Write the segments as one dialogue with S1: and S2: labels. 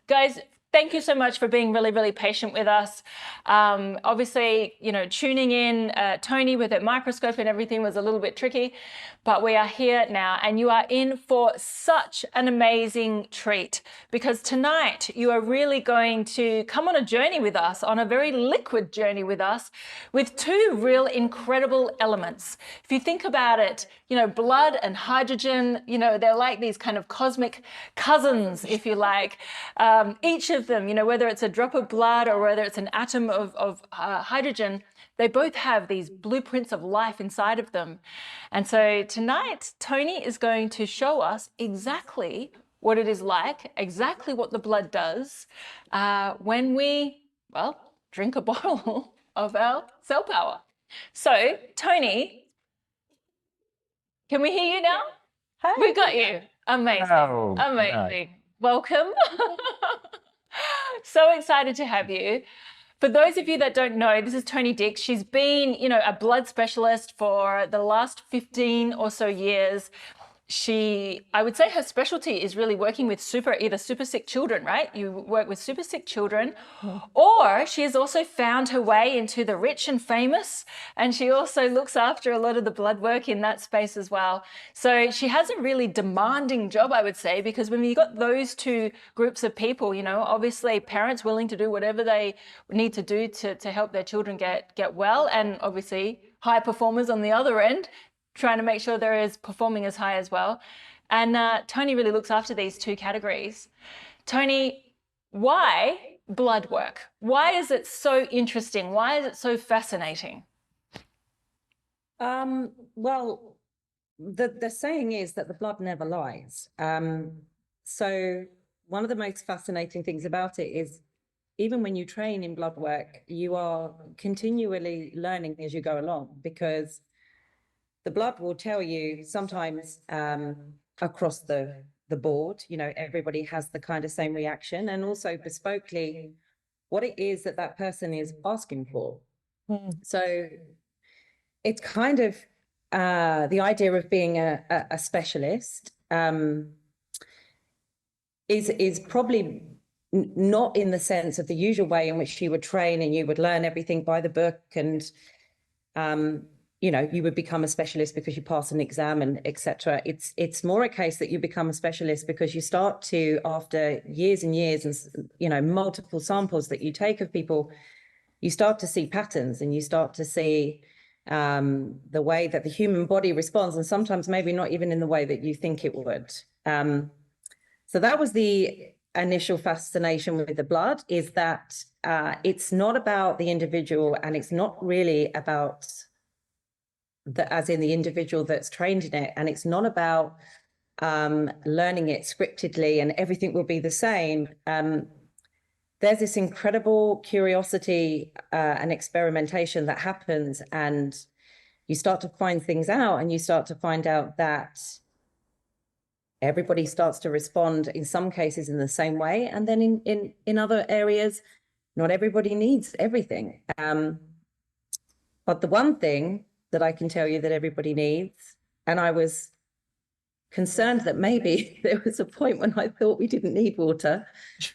S1: Guys, thank you so much for being really, really patient with us. Obviously, you know, tuning in, Tony with her microscope and everything was a little bit tricky, but we are here now and you are in for such an amazing treat because tonight you are really going to come on a journey with us, on a very liquid journey with us, with two real incredible elements. If you think about it, you know, blood and hydrogen, you know, they're like these kind of cosmic cousins, if you like. Each of them, you know, whether it's a drop of blood or whether it's an atom of hydrogen, they both have these blueprints of life inside of them. And so tonight, Tony is going to show us exactly what it is like, exactly what the blood does when we, well, drink a bottle of our cell power. So, Tony, can we hear you now?
S2: Hi.
S1: We got you. Amazing.
S2: Oh,
S1: Amazing. Welcome. So excited to have you. For those of you that don't know, this is Tony Dix. She's been, you know, a blood specialist for the last 15 or so years. I would say her specialty is really working with either super sick children, right? You work with super sick children, or she has also found her way into the rich and famous, and she also looks after a lot of the blood work in that space as well. So she has a really demanding job, I would say, because when you got those two groups of people, you know, obviously parents willing to do whatever they need to do to help their children get well, and obviously high performers on the other end, trying to make sure they're performing as high as well. And Tony really looks after these two categories. Tony, why blood work? Why is it so interesting? Why is it so fascinating?
S2: Well, the saying is that the blood never lies. So one of the most fascinating things about it is even when you train in blood work, you are continually learning as you go along, because the blood will tell you sometimes across the board, you know, everybody has the kind of same reaction, and also bespokely what it is that that person is asking for. So it's kind of the idea of being a specialist is probably not in the sense of the usual way in which you would train and you would learn everything by the book and you know, you would become a specialist because you pass an exam and etc. It's more a case that you become a specialist because you start to, after years and years and, you know, multiple samples that you take of people, you start to see patterns and you start to see the way that the human body responds, and sometimes maybe not even in the way that you think it would. So that was the initial fascination with the blood, is that it's not about the individual, and it's not really about as in the individual that's trained in it, and it's not about learning it scriptedly and everything will be the same. There's this incredible curiosity and experimentation that happens, and you start to find things out, and you start to find out that everybody starts to respond in some cases in the same way, and then in other areas not everybody needs everything. But the one thing that I can tell you that everybody needs, and I was concerned that maybe there was a point when I thought we didn't need water,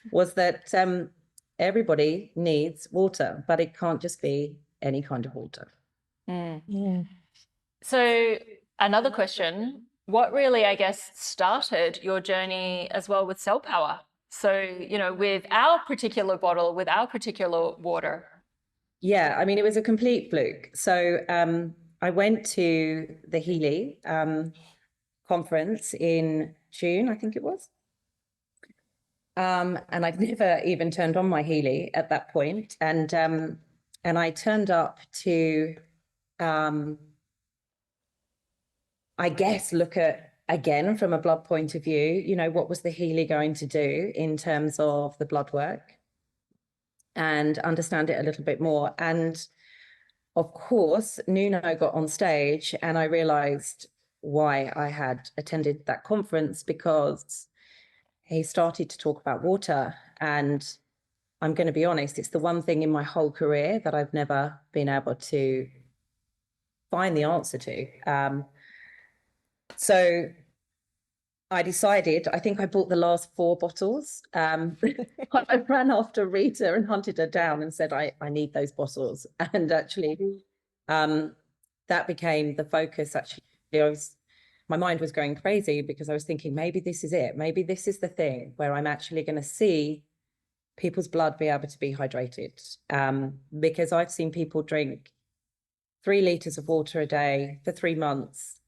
S2: was that everybody needs water, but it can't just be any kind of water.
S1: Yeah. So another question, what really, I guess, started your journey as well with cell power? So, you know, with our particular bottle, with our particular water.
S2: Yeah, I mean, it was a complete fluke. So I went to the Healy conference in June, I think it was. And I'd never even turned on my Healy at that point. And I turned up to, I guess, look at, again, from a blood point of view, you know, what was the Healy going to do in terms of the blood work, and understand it a little bit more. And of course, Nuno got on stage and I realized why I had attended that conference, because he started to talk about water. And I'm going to be honest, it's the one thing in my whole career that I've never been able to find the answer to. So I decided, I think I bought the last 4 bottles. I ran after Rita and hunted her down and said, I need those bottles. And actually, that became the focus. Actually, my mind was going crazy because I was thinking, maybe this is it. Maybe this is the thing where I'm actually going to see people's blood be able to be hydrated. Because I've seen people drink 3 liters of water a day for 3 months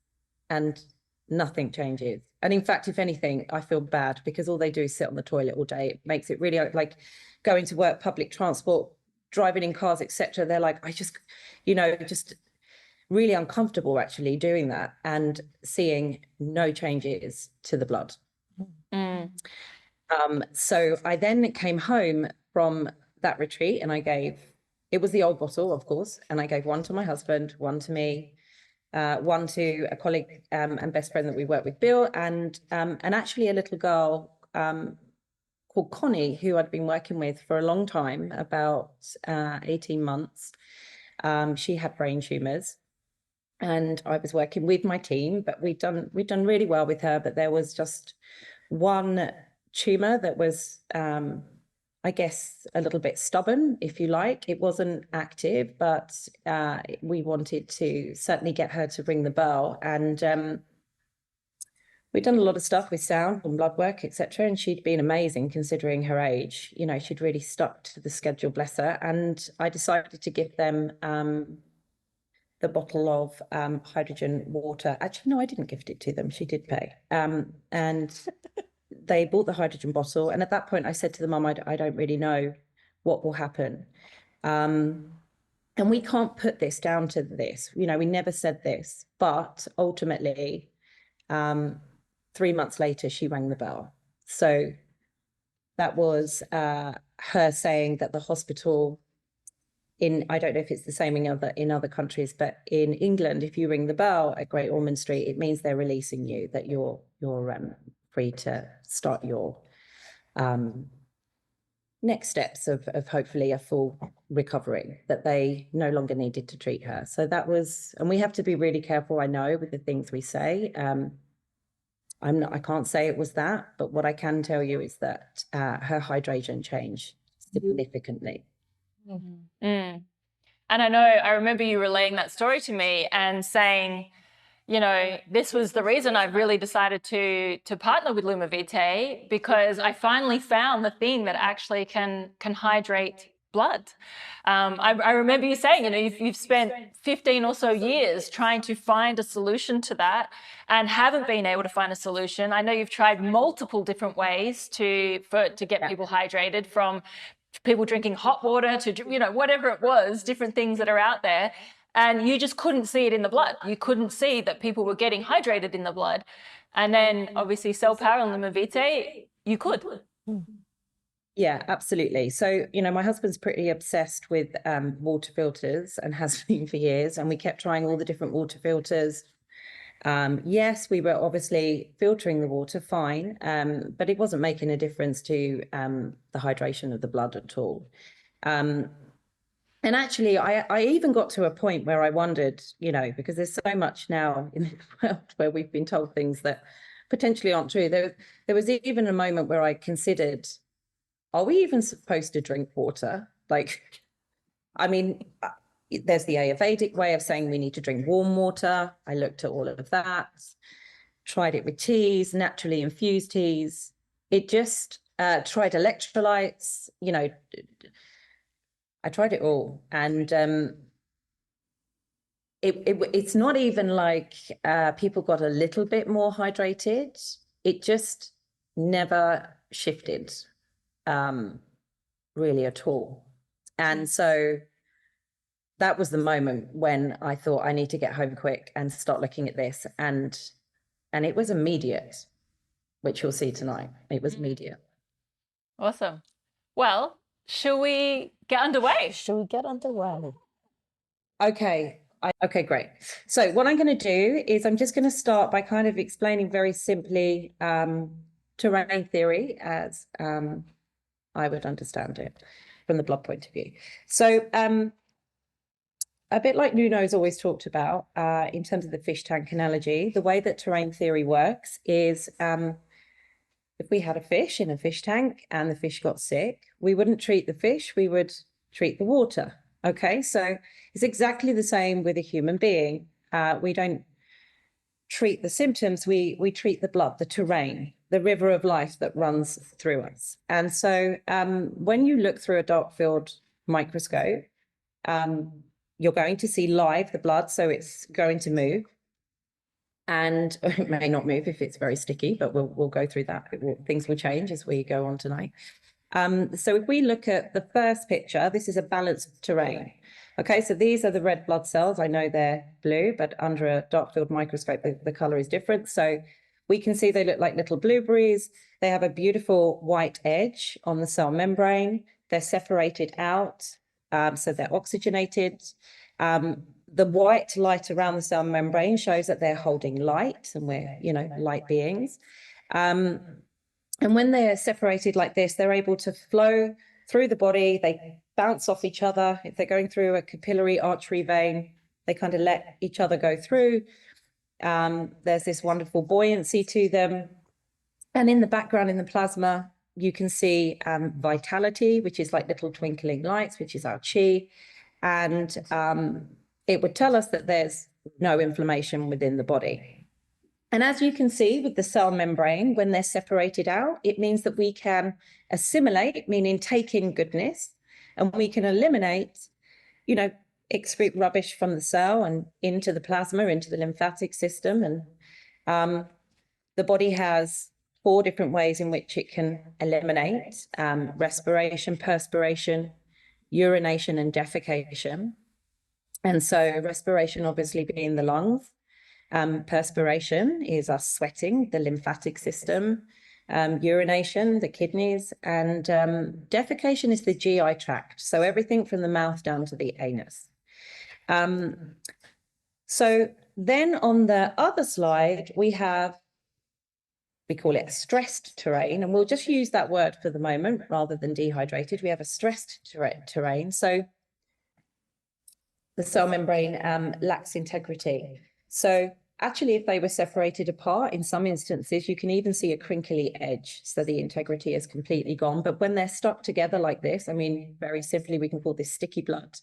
S2: and nothing changes. And in fact, if anything, I feel bad because all they do is sit on the toilet all day. It makes it really like going to work, public transport, driving in cars, etc. They're like, I just, just really uncomfortable actually doing that and seeing no changes to the blood. So I then came home from that retreat and it was the old bottle, of course, and I gave 1 to my husband, 1 to me, 1 to a colleague and best friend that we work with, Bill, and actually a little girl called Connie, who I'd been working with for a long time, about 18 months. She had brain tumors, and I was working with my team, but we'd done really well with her. But there was just one tumor that was, I guess, a little bit stubborn, if you like. It wasn't active, but we wanted to certainly get her to ring the bell. And we'd done a lot of stuff with sound and blood work, etc. And she'd been amazing considering her age. She'd really stuck to the schedule, bless her. And I decided to give them the bottle of hydrogen water. Actually, no, I didn't gift it to them. She did pay. And they bought the hydrogen bottle. And at that point, I said to the mum, I don't really know what will happen. And we can't put this down to this. We never said this. But ultimately, 3 months later, she rang the bell. So that was her saying that the hospital I don't know if it's the same in other countries, but in England, if you ring the bell at Great Ormond Street, it means they're releasing you, that you're free to start your next steps of hopefully a full recovery, that they no longer needed to treat her. So that was, and we have to be really careful, I know, with the things we say. I can't say it was that, but what I can tell you is that her hydration changed significantly.
S1: And I remember you relaying that story to me and saying, this was the reason I really decided to partner with Lumavite, because I finally found the thing that actually can hydrate blood. I remember you saying, you've spent 15 or so years trying to find a solution to that and haven't been able to find a solution. I know you've tried multiple different ways to get people hydrated, from people drinking hot water to, whatever it was, different things that are out there. And you just couldn't see it in the blood. You couldn't see that people were getting hydrated in the blood. And then obviously Cell Power and Lumavite, you could.
S2: Yeah, absolutely. So, my husband's pretty obsessed with water filters and has been for years. And we kept trying all the different water filters. Yes, we were obviously filtering the water fine, but it wasn't making a difference to the hydration of the blood at all. And actually, I even got to a point where I wondered, because there's so much now in the world where we've been told things that potentially aren't true. There was even a moment where I considered, are we even supposed to drink water? Like, I mean, there's the Ayurvedic way of saying we need to drink warm water. I looked at all of that, tried it with teas, naturally infused teas. It just tried electrolytes, I tried it all. And it's not even like people got a little bit more hydrated. It just never shifted really at all. And so that was the moment when I thought I need to get home quick and start looking at this. And it was immediate, which you'll see tonight. It was immediate.
S1: Awesome. Well, shall we get underway?
S3: Should we get underway?
S2: Okay. Okay, great. So what I'm going to do is I'm just going to start by kind of explaining very simply terrain theory as I would understand it from the blood point of view. So a bit like Nuno's always talked about in terms of the fish tank analogy. The way that terrain theory works is if we had a fish in a fish tank and the fish got sick, we wouldn't treat the fish, we would treat the water. Okay, so it's exactly the same with a human being. We don't treat the symptoms, we treat the blood, the terrain, the river of life that runs through us. And so when you look through a dark field microscope, you're going to see live the blood, so it's going to move. And it may not move if it's very sticky, but we'll go through that. Things will change as we go on tonight. So if we look at the first picture, this is a balanced terrain. Okay, so these are the red blood cells. I know they're blue, but under a dark field microscope, the color is different. So we can see they look like little blueberries. They have a beautiful white edge on the cell membrane. They're separated out, so they're oxygenated. The white light around the cell membrane shows that they're holding light, and we're, light beings. And when they're separated like this, they're able to flow through the body. They bounce off each other. If they're going through a capillary artery vein, they kind of let each other go through. There's this wonderful buoyancy to them. And in the background, in the plasma, you can see vitality, which is like little twinkling lights, which is our chi. And it would tell us that there's no inflammation within the body. And as you can see with the cell membrane, when they're separated out, it means that we can assimilate, meaning take in goodness, and we can eliminate, excrete rubbish from the cell and into the plasma, into the lymphatic system. And the body has 4 different ways in which it can eliminate: respiration, perspiration, urination, and defecation. And so respiration obviously being the lungs, perspiration is us sweating, the lymphatic system, urination, the kidneys, and defecation is the GI tract. So everything from the mouth down to the anus. So then on the other slide, we call it a stressed terrain, and we'll just use that word for the moment rather than dehydrated. We have a stressed terrain. So the cell membrane lacks integrity. So actually, if they were separated apart, in some instances, you can even see a crinkly edge. So the integrity is completely gone. But when they're stuck together like this, very simply, we can call this sticky blood.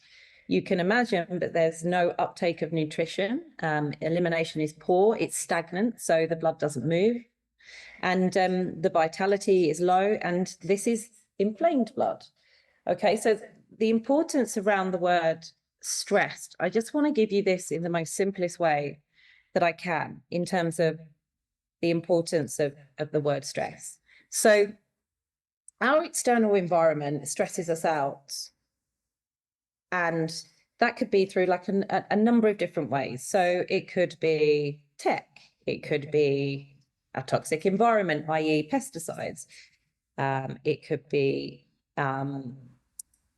S2: You can imagine that there's no uptake of nutrition. Elimination is poor. It's stagnant, so the blood doesn't move. And the vitality is low, and this is inflamed blood. Okay, so the importance around the word stressed, I just want to give you this in the most simplest way that I can in terms of the importance of the word stress. So our external environment stresses us out, and that could be through like a number of different ways. So it could be tech, it could be a toxic environment, i.e. pesticides. It could be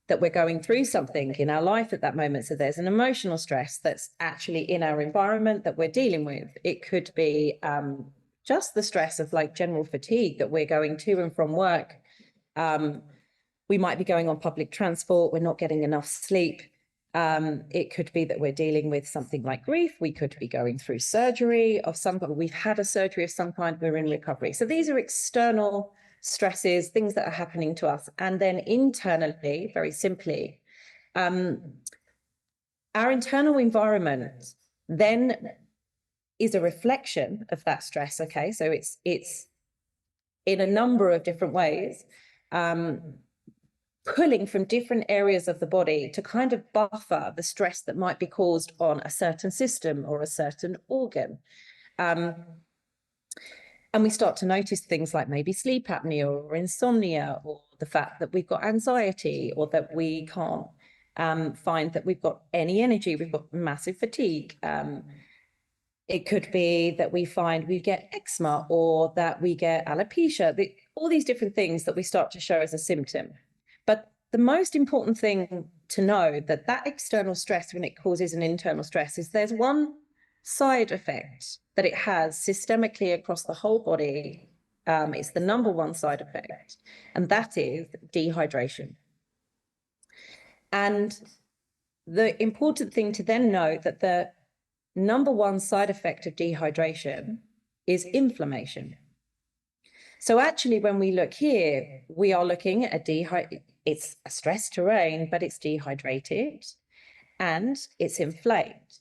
S2: that we're going through something in our life at that moment. So there's an emotional stress that's actually in our environment that we're dealing with. It could be just the stress of like general fatigue that we're going to and from work. We might be going on public transport. We're not getting enough sleep. It could be that we're dealing with something like grief. We could be going through surgery of some kind. We've had a surgery of some kind. We're in recovery. So these are external stresses, things that are happening to us. And then internally, very simply, our internal environment then is a reflection of that stress. Okay, so it's in a number of different ways, pulling from different areas of the body to kind of buffer the stress that might be caused on a certain system or a certain organ. And we start to notice things like maybe sleep apnea or insomnia, or the fact that we've got anxiety, or that we can't find that we've got any energy, we've got massive fatigue. It could be that we find we get eczema, or that we get alopecia, all these different things that we start to show as a symptom. But the most important thing to know that external stress, when it causes an internal stress, is there's one side effect that it has systemically across the whole body. It's the number one side effect, and that is dehydration. And the important thing to then know that the number one side effect of dehydration is inflammation. So actually, when we look here, we are looking at it's a stress terrain, but it's dehydrated and it's inflamed.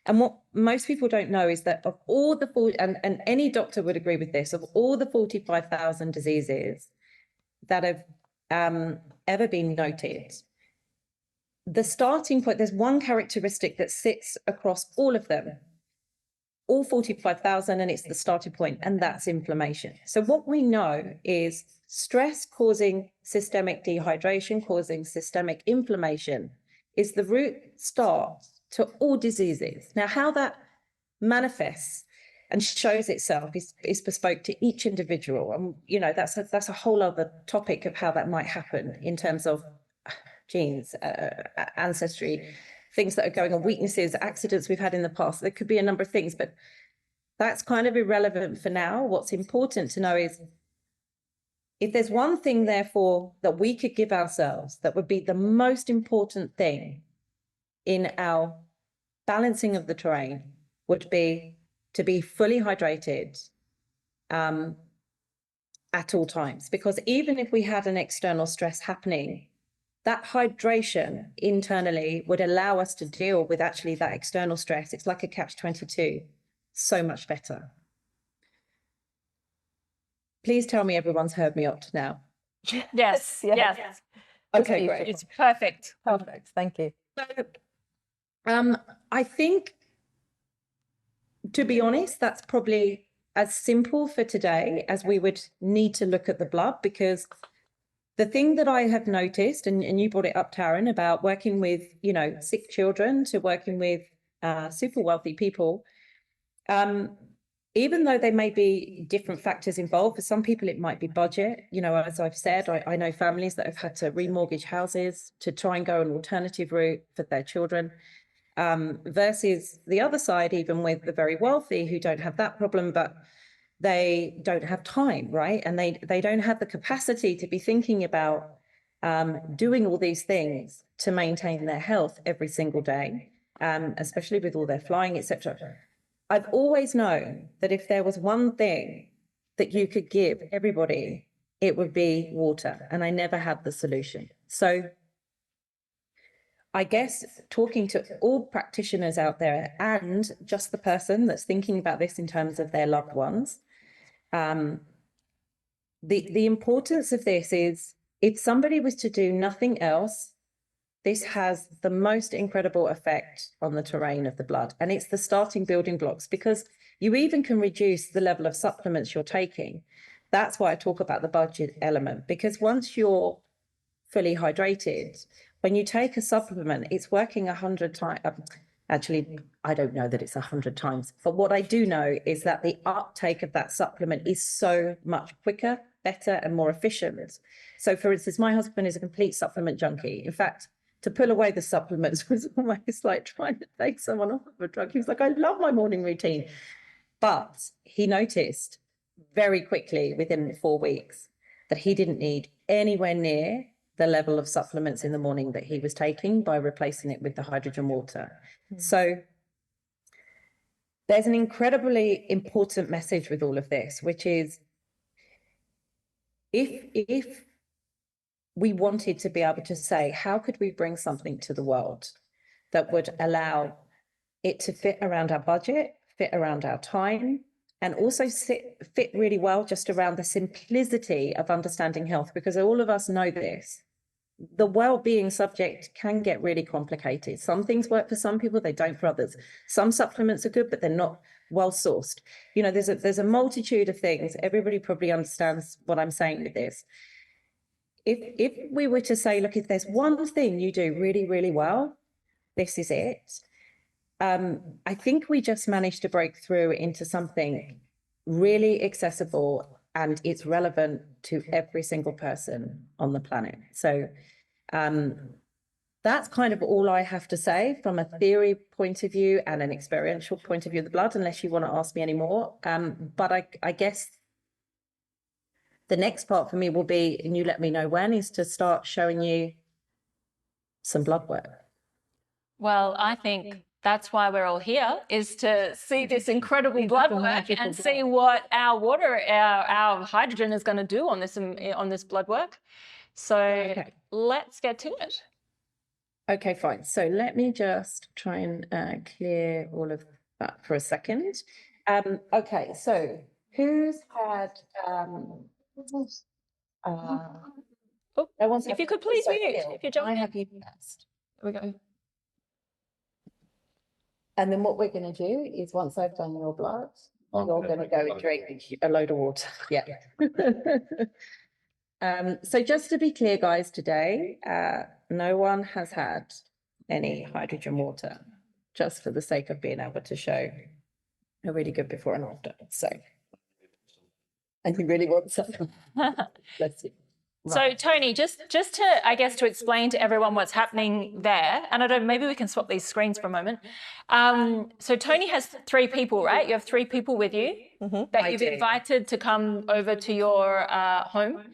S2: And what most people don't know is that of all the, and any doctor would agree with this, of all the 45,000 diseases that have ever been noted, the starting point, there's one characteristic that sits across all of them, all 45,000, and it's the starting point, and that's inflammation. So what we know is stress causing systemic dehydration, causing systemic inflammation, is the root start to all diseases. Now, how that manifests and shows itself is bespoke to each individual. And, you know, that's a whole other topic of how that might happen in terms of genes, ancestry, things that are going on, weaknesses, accidents we've had in the past. There could be a number of things, but that's kind of irrelevant for now. What's important to know is if there's one thing, therefore, that we could give ourselves that would be the most important thing in our balancing of the terrain, would be to be fully hydrated at all times. Because even if we had an external stress happening, that hydration internally would allow us to deal with actually that external stress. It's like a catch-22, so much better. Please tell me everyone's heard me up to now.
S1: Yes, yes.
S2: Okay, great.
S1: It's perfect.
S3: Perfect. Thank you.
S2: So, I think, to be honest, that's probably as simple for today as we would need to look at the blood, because the thing that I have noticed, and you brought it up, Taryn, about working with, you know, sick children to working with super wealthy people, even though there may be different factors involved, for some people it might be budget. You know, as I've said, I know families that have had to remortgage houses to try and go an alternative route for their children, versus the other side, even with the very wealthy who don't have that problem, but they don't have time, right? And they don't have the capacity to be thinking about doing all these things to maintain their health every single day, especially with all their flying, etc. I've always known that if there was one thing that you could give everybody, it would be water, and I never had the solution. So I guess talking to all practitioners out there and just the person that's thinking about this in terms of their loved ones, the importance of this is, if somebody was to do nothing else, this has the most incredible effect on the terrain of the blood. And it's the starting building blocks, because you even can reduce the level of supplements you're taking. That's why I talk about the budget element, because once you're fully hydrated, when you take a supplement, it's working 100 times. Actually, I don't know that it's 100 times, but what I do know is that the uptake of that supplement is so much quicker, better, and more efficient. So for instance, my husband is a complete supplement junkie. In fact, to pull away the supplements was almost like trying to take someone off of a drug. He was like, I love my morning routine. But he noticed very quickly, within 4 weeks, that he didn't need anywhere near the level of supplements in the morning that he was taking by replacing it with the hydrogen water. So there's an incredibly important message with all of this, which is, if we wanted to be able to say, how could we bring something to the world that would allow it to fit around our budget, fit around our time, and also fit really well just around the simplicity of understanding health, because all of us know this. The well-being subject can get really complicated. Some things work for some people, they don't for others. Some supplements are good, but they're not well sourced. You know, there's a multitude of things. Everybody probably understands what I'm saying with this. If we were to say, look, if there's one thing you do really, really well, this is it. I think we just managed to break through into something really accessible, and it's relevant to every single person on the planet. So that's kind of all I have to say from a theory point of view and an experiential point of view of the blood, unless you want to ask me any more. But I guess the next part for me will be, and you let me know when, is to start showing you some blood work.
S1: Well, I think that's why we're all here, is to see this incredible blood work and see what our water, our hydrogen is going to do on this blood work. So let's get to it.
S2: Okay, fine. So let me just try and clear all of that for a second. Okay, so who's had
S1: Oh, if you could please mute, if you're jumping.
S2: I have you first.
S1: There we go.
S2: And then what we're going to do is once I've done your blood, you're going to go and drink a load of water. Yeah. So just to be clear, guys, today, no one has had any hydrogen water, just for the sake of being able to show a really good before and after. So, and you really want some? Let's see.
S1: So Tony, just to, I guess, to explain to everyone what's happening there, and I don't, maybe we can swap these screens for a moment. So Tony has 3 people, right? You have 3 people with you that you've invited to come over to your home,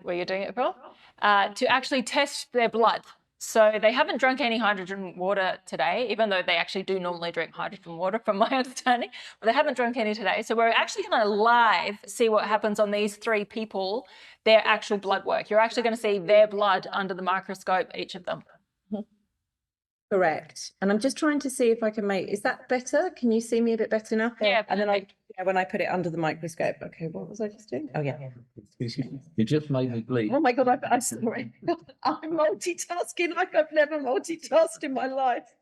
S1: where you're doing it from, to actually test their blood. So they haven't drunk any hydrogen water today, even though they actually do normally drink hydrogen water from my understanding, but they haven't drunk any today. So we're actually going to live see what happens on these 3 people, their actual blood work. You're actually going to see their blood under the microscope, each of them.
S2: Correct. And I'm just trying to see if I can make, is that better? Can you see me a bit better now?
S1: Yeah.
S2: And then when I put it under the microscope, okay, what was I just doing? Oh, yeah.
S3: You just made me bleed.
S2: Oh my God, I'm sorry. I'm multitasking like I've never multitasked in my life.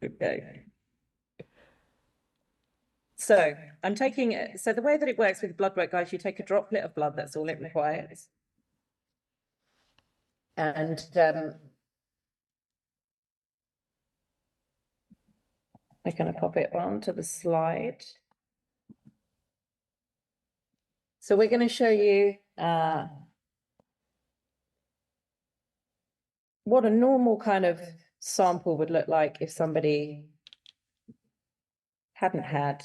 S2: Okay. So I'm taking it. So the way that it works with blood work, guys, you take a droplet of blood, that's all it requires. And we're going to pop it onto the slide. So we're going to show you what a normal kind of sample would look like if somebody hadn't had,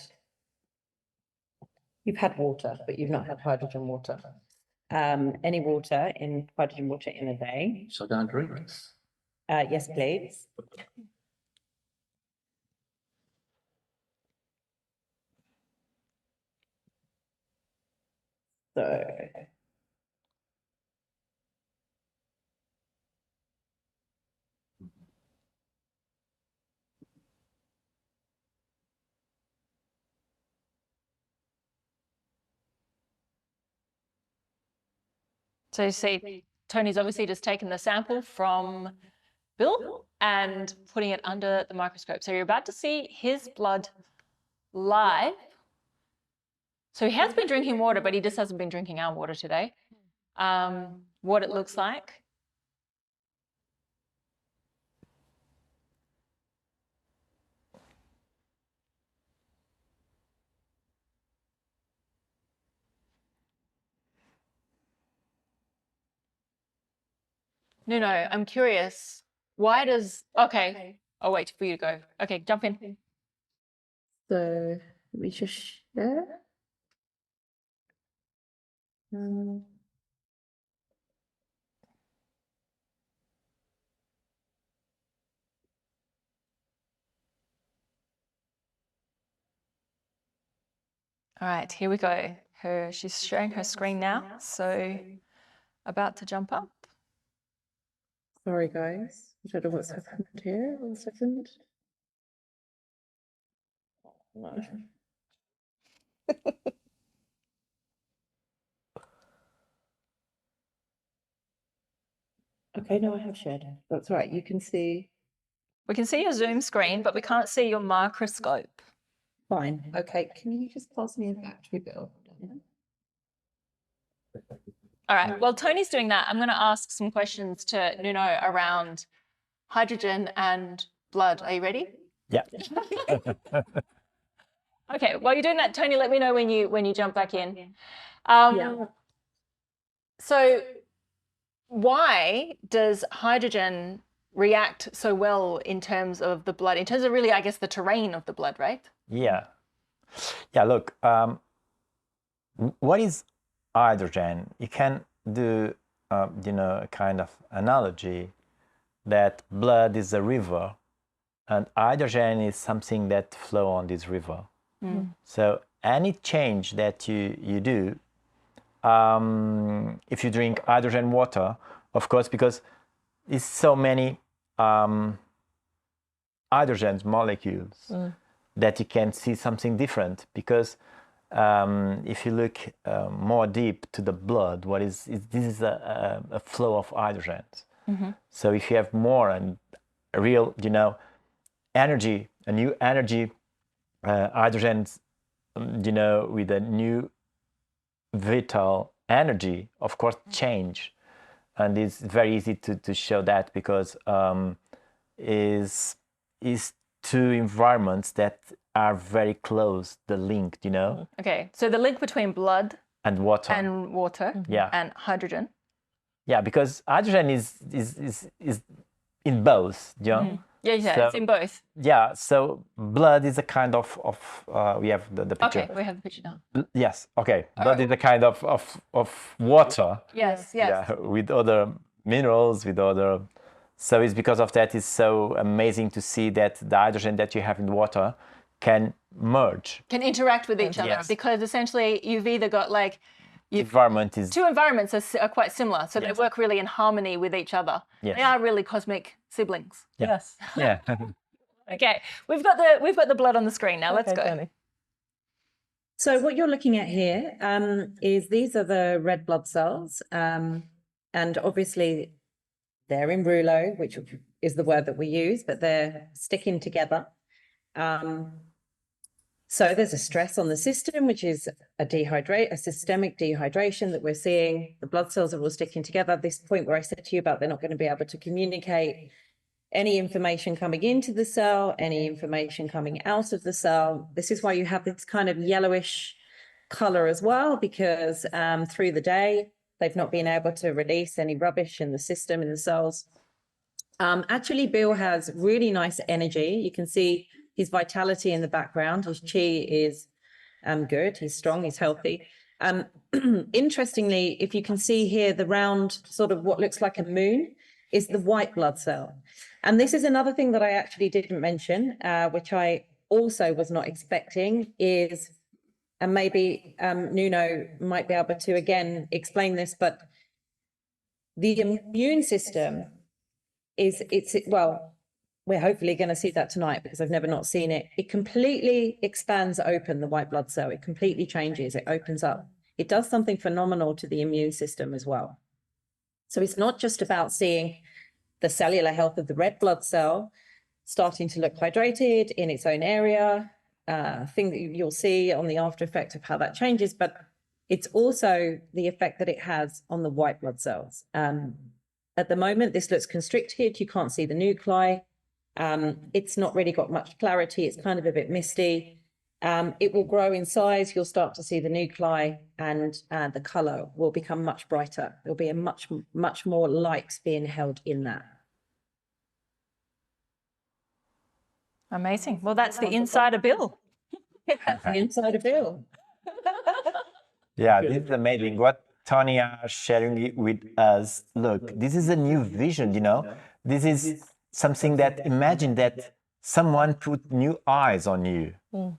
S2: you've had water, but you've not had hydrogen water. Any water in hydrogen water in a day.
S3: So don't drink.
S2: Yes, please. So
S1: So you see, Tony's obviously just taken the sample from Bill and putting it under the microscope. So you're about to see his blood live. So he has been drinking water, but he just hasn't been drinking our water today. What it looks like. No, I'm curious. Why does, okay, I'll wait for you to go. Okay, jump in.
S2: So let me just share.
S1: All right, here we go. She's sharing her screen now, so about to jump up.
S2: Sorry, guys. I don't know what's happened here. 1 second. No. Okay, no, I have shared. That's right. You can see.
S1: We can see your Zoom screen, but we can't see your microscope.
S2: Fine. Okay, can you just pass me a battery, Bill?
S1: All right, while Tony's doing that, I'm going to ask some questions to Nuno around hydrogen and blood. Are you ready?
S3: Yeah.
S1: Okay, while you're doing that, Tony, let me know when you jump back in. So why does hydrogen react so well in terms of the blood, in terms of really, I guess, the terrain of the blood, right?
S4: Yeah. Yeah, look, what is hydrogen? You can do a kind of analogy that blood is a river and hydrogen is something that flow on this river. So any change that you do, if you drink hydrogen water, of course, because it's so many hydrogen molecules that you can see something different, because if you look more deep to the blood, this is a flow of hydrogens. So if you have more and a real, energy, a new energy, hydrogens, with a new vital energy, of course, change. And it's very easy to show that, because is two environments that are very close, the link,
S1: Okay, so the link between blood
S4: and water. Yeah.
S1: And hydrogen.
S4: Yeah, because hydrogen is in both,
S1: Yeah,
S4: So,
S1: it's in both.
S4: Yeah, so blood is a kind of we have the picture.
S1: Okay, we have the picture now.
S4: Yes, okay. Blood is a kind of water.
S1: Yes.
S4: Yeah, with other minerals, with other. So it's because of that, it's so amazing to see that the hydrogen that you have in water can merge.
S1: Can interact with each other,
S4: Yes.
S1: because essentially you've either got
S4: Environment is.
S1: two environments are quite similar, so they work really in harmony with each other.
S4: Yes.
S1: They are really cosmic siblings.
S4: Yeah.
S2: Yes.
S4: Yeah.
S1: Okay, we've got the blood on the screen now. Let's go.
S2: Danny. So what you're looking at here is these are the red blood cells, and obviously they're in rouleau, which is the word that we use, but they're sticking together. So there's a stress on the system, which is a systemic dehydration that we're seeing. The blood cells are all sticking together. This point where I said to you about they're not going to be able to communicate any information coming into the cell, any information coming out of the cell. This is why you have this kind of yellowish color as well, because through the day, they've not been able to release any rubbish in the system, in the cells. Actually, Bill has really nice energy. You can see his vitality in the background. His chi is good. He's strong. He's healthy. Interestingly, if you can see here, the round sort of what looks like a moon is the white blood cell. And this is another thing that I actually didn't mention, which I also was not expecting, is, and maybe Nuno might be able to again explain this, but the immune system well, we're hopefully going to see that tonight, because I've never not seen it. It completely expands open, the white blood cell. It completely changes. It opens up. It does something phenomenal to the immune system as well. So it's not just about seeing the cellular health of the red blood cell starting to look hydrated in its own area, thing that you'll see on the after effect of how that changes, but it's also the effect that it has on the white blood cells. At the moment, this looks constricted. You can't see the nuclei. It's not really got much clarity. It's kind of a bit misty. It will grow in size. You'll start to see the nuclei, and the color will become much brighter. There'll be a much more light being held in that.
S1: Amazing. Well, that's the insider Bill.
S2: The inside of Bill.
S4: Yeah, this is amazing. What Tony are sharing with us. Look, this is a new vision, This is something that, imagine that someone put new eyes on you,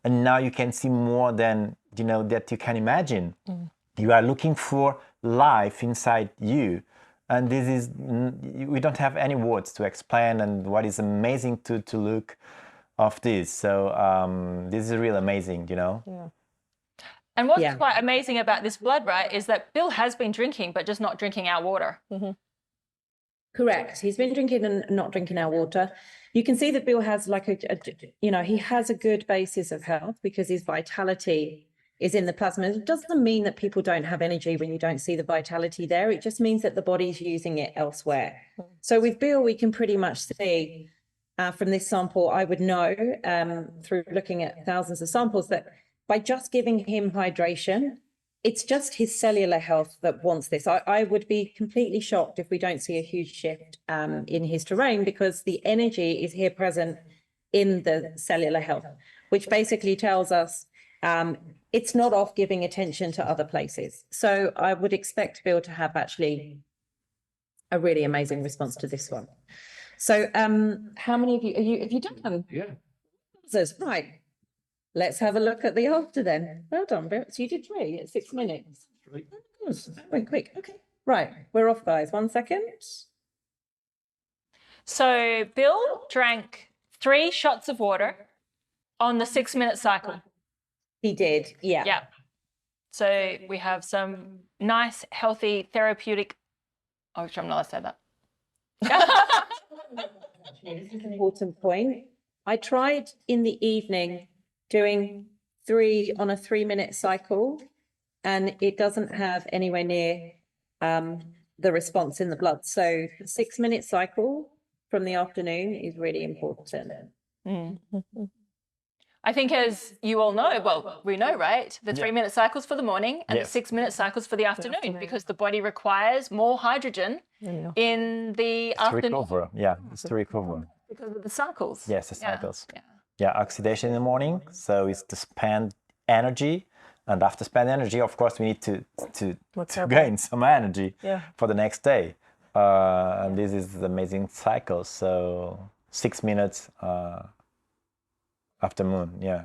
S4: and now you can see more than, that you can imagine. You are looking for life inside you. And this is, we don't have any words to explain, and what is amazing to look of this. So this is really amazing,
S2: Yeah.
S1: And what's quite amazing about this blood, right, is that Bill has been drinking, but just not drinking our water.
S2: Correct. He's been drinking and not drinking our water. You can see that Bill has he has a good basis of health, because his vitality is in the plasma. It doesn't mean that people don't have energy when you don't see the vitality there. It just means that the body's using it elsewhere. So with Bill, we can pretty much see from this sample, I would know through looking at thousands of samples, that by just giving him hydration, it's just his cellular health that wants this. I would be completely shocked if we don't see a huge shift in his terrain, because the energy is here present in the cellular health, which basically tells us it's not off giving attention to other places. So I would expect Bill to have actually a really amazing response to this one. So how many of you, have you done them?
S3: Yeah.
S2: Right. Let's have a look at the after then. Well done, Bill. So you did 3 at 6 minutes.
S3: Right.
S2: Oh, that went quick. Okay. Right. We're off, guys. 1 second.
S1: So Bill drank 3 shots of water on the 6-minute cycle.
S2: He did. Yeah.
S1: Yeah. So we have some nice, healthy, therapeutic. Oh, I'm not allowed to say that.
S2: This is an important point. I tried in the evening doing 3 on a 3-minute cycle, and it doesn't have anywhere near the response in the blood. So the 6-minute cycle from the afternoon is really important.
S1: I think, as you all know, well, we know, right? The 3-minute cycles for the morning and
S4: Yes.
S1: the 6-minute cycles for the afternoon, because the body requires more hydrogen in the
S4: To
S1: afternoon
S4: recover. Yeah, it's to recover.
S1: because of the cycles.
S4: Yes, the
S1: Yeah,
S4: cycles.
S1: yeah.
S4: Yeah, oxidation in the morning. So it's to spend energy. And after spend energy, of course, we need to gain some energy for the next day. And this is the amazing cycle. So 6 minutes afternoon. Yeah.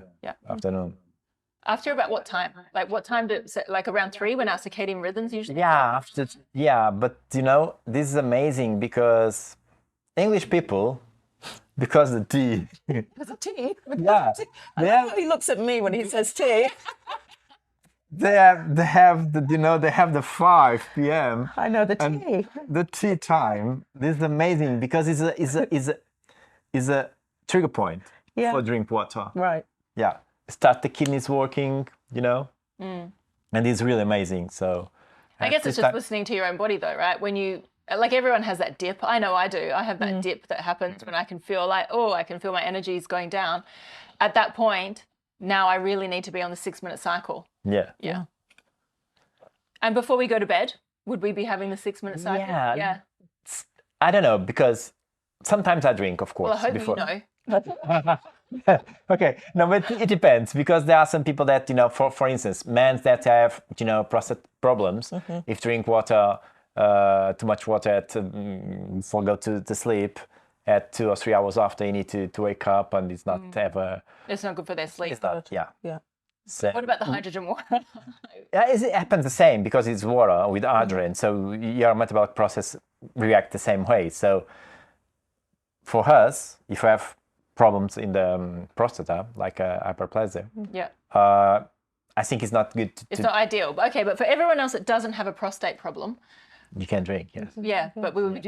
S4: Afternoon.
S1: After about what time? Like what time like around 3 when our circadian rhythms usually?
S4: Yeah, but you know, this is amazing because English people, because the tea.
S5: Because of tea.
S4: Yeah.
S5: I love how he looks at me when he says tea.
S4: They have the 5 p.m.
S5: I know the
S4: and
S5: tea.
S4: the tea time. This is amazing because it's a trigger point for drink water.
S5: Right.
S4: Yeah, start the kidneys working, you know, and it's really amazing. So
S1: I guess it's just listening to your own body though, right? When you, like everyone has that dip. I know I do. I have that dip that happens when I can feel like, oh, I can feel my energies going down. At that point, now I really need to be on the 6-minute cycle.
S4: Yeah.
S1: Yeah. And before we go to bed, would we be having the 6-minute cycle?
S4: Yeah. I don't know, because sometimes I drink, of course.
S1: Well, I hope
S4: before.
S1: you know.
S4: Okay, no, but it depends, because there are some people that, you know, for instance, men that have, you know, prostate problems, if drink water, too much water before go to sleep, at 2 or 3 hours after, you need to wake up, and it's not ever.
S1: It's not good for their sleep.
S4: It's not. Yeah.
S5: Yeah.
S4: So,
S1: What about the hydrogen water?
S4: yeah, it happens the same because it's water with hydrogen, so your metabolic process react the same way. So for us, if you have problems in the prostata, like hyperplasia,
S1: Yeah.
S4: I think it's not good
S1: It's not ideal. Okay, but for everyone else that doesn't have a prostate problem,
S4: you can drink, yes.
S1: yeah, but we would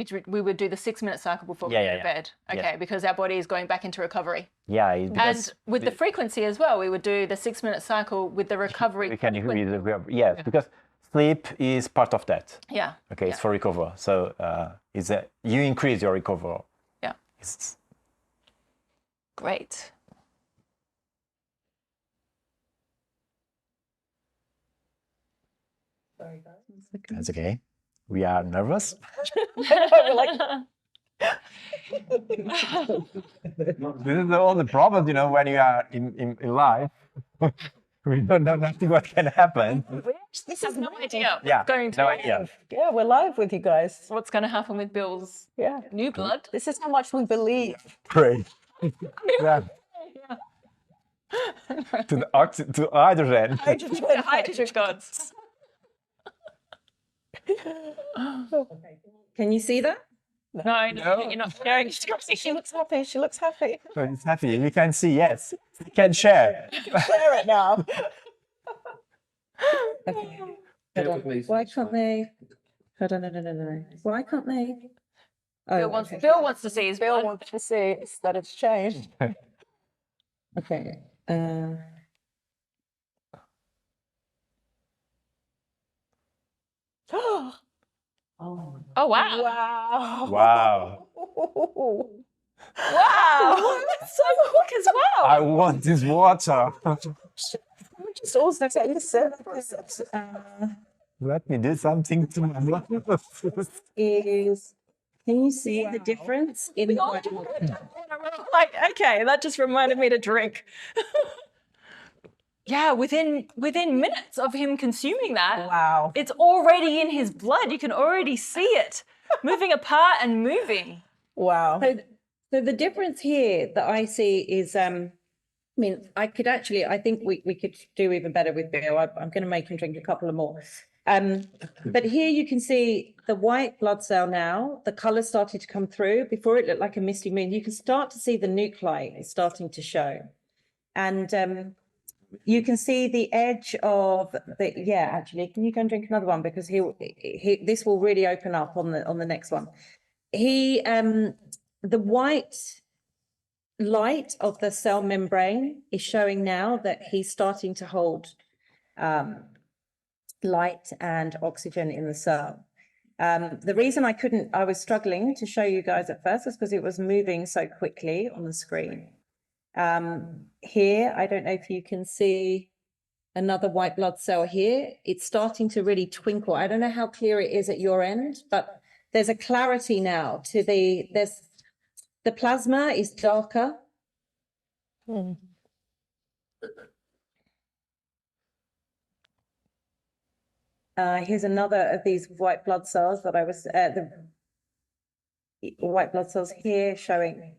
S1: do the 6-minute cycle before we go to bed. Okay, because our body is going back into recovery.
S4: Yeah,
S1: And with the frequency as well, we would do the 6-minute cycle with the recovery.
S4: we can yes, because sleep is part of that.
S1: Yeah.
S4: Okay, it's for recover. So you increase your recovery.
S1: Yeah.
S4: It's,
S1: Great.
S2: Sorry, guys.
S4: that's okay. We are nervous.
S5: We're like,
S4: This is all the problems, you know, when you are in life. We don't know nothing what can happen.
S5: this
S1: I
S5: is
S1: have no idea
S4: Yeah,
S1: what's going to
S4: no idea.
S5: Yeah, we're live with you guys.
S1: what's going to happen with Bill's
S5: Yeah.
S1: new blood.
S5: This is how much we believe.
S4: Great. Yeah. To hydrogen.
S1: Hydrogen gods.
S2: Can you see that?
S1: No, you're not sharing.
S5: She looks happy. She looks happy.
S4: So it's happy. You can see, yes. You can share.
S5: Share it now.
S2: Okay. Hold on. Why can't they? Hold on, no. Why can't they? Oh,
S1: Bill wants to see his
S5: Bill
S1: blood.
S5: wants to see that it's changed.
S2: okay.
S1: Oh, wow.
S5: Wow.
S4: Wow.
S1: Wow. That's so quick as well.
S4: I want this water.
S5: Just also take a sip.
S4: Let me do something to my blood.
S2: Is can you see the difference in the body?
S1: Like, okay, that just reminded me to drink. Yeah, within minutes of him consuming that,
S5: Wow.
S1: it's already in his blood. You can already see it. moving apart and moving.
S5: Wow.
S2: So the difference here that I see is, I mean, I think we could do even better with Bill. I'm going to make him drink a couple of more. But here you can see the white blood cell now, the color started to come through. Before it looked like a misty moon. You can start to see the nuclei is starting to show. And you can see the edge of actually, can you go and drink another one? Because this will really open up on the next one. The white light of the cell membrane is showing now that he's starting to hold light and oxygen in the cell. The reason I was struggling to show you guys at first was because it was moving so quickly on the screen. Here, I don't know if you can see another white blood cell here. It's starting to really twinkle. I don't know how clear it is at your end, but there's a clarity now to the plasma is darker. Here's another of these white blood cells that I was, the white blood cells here showing,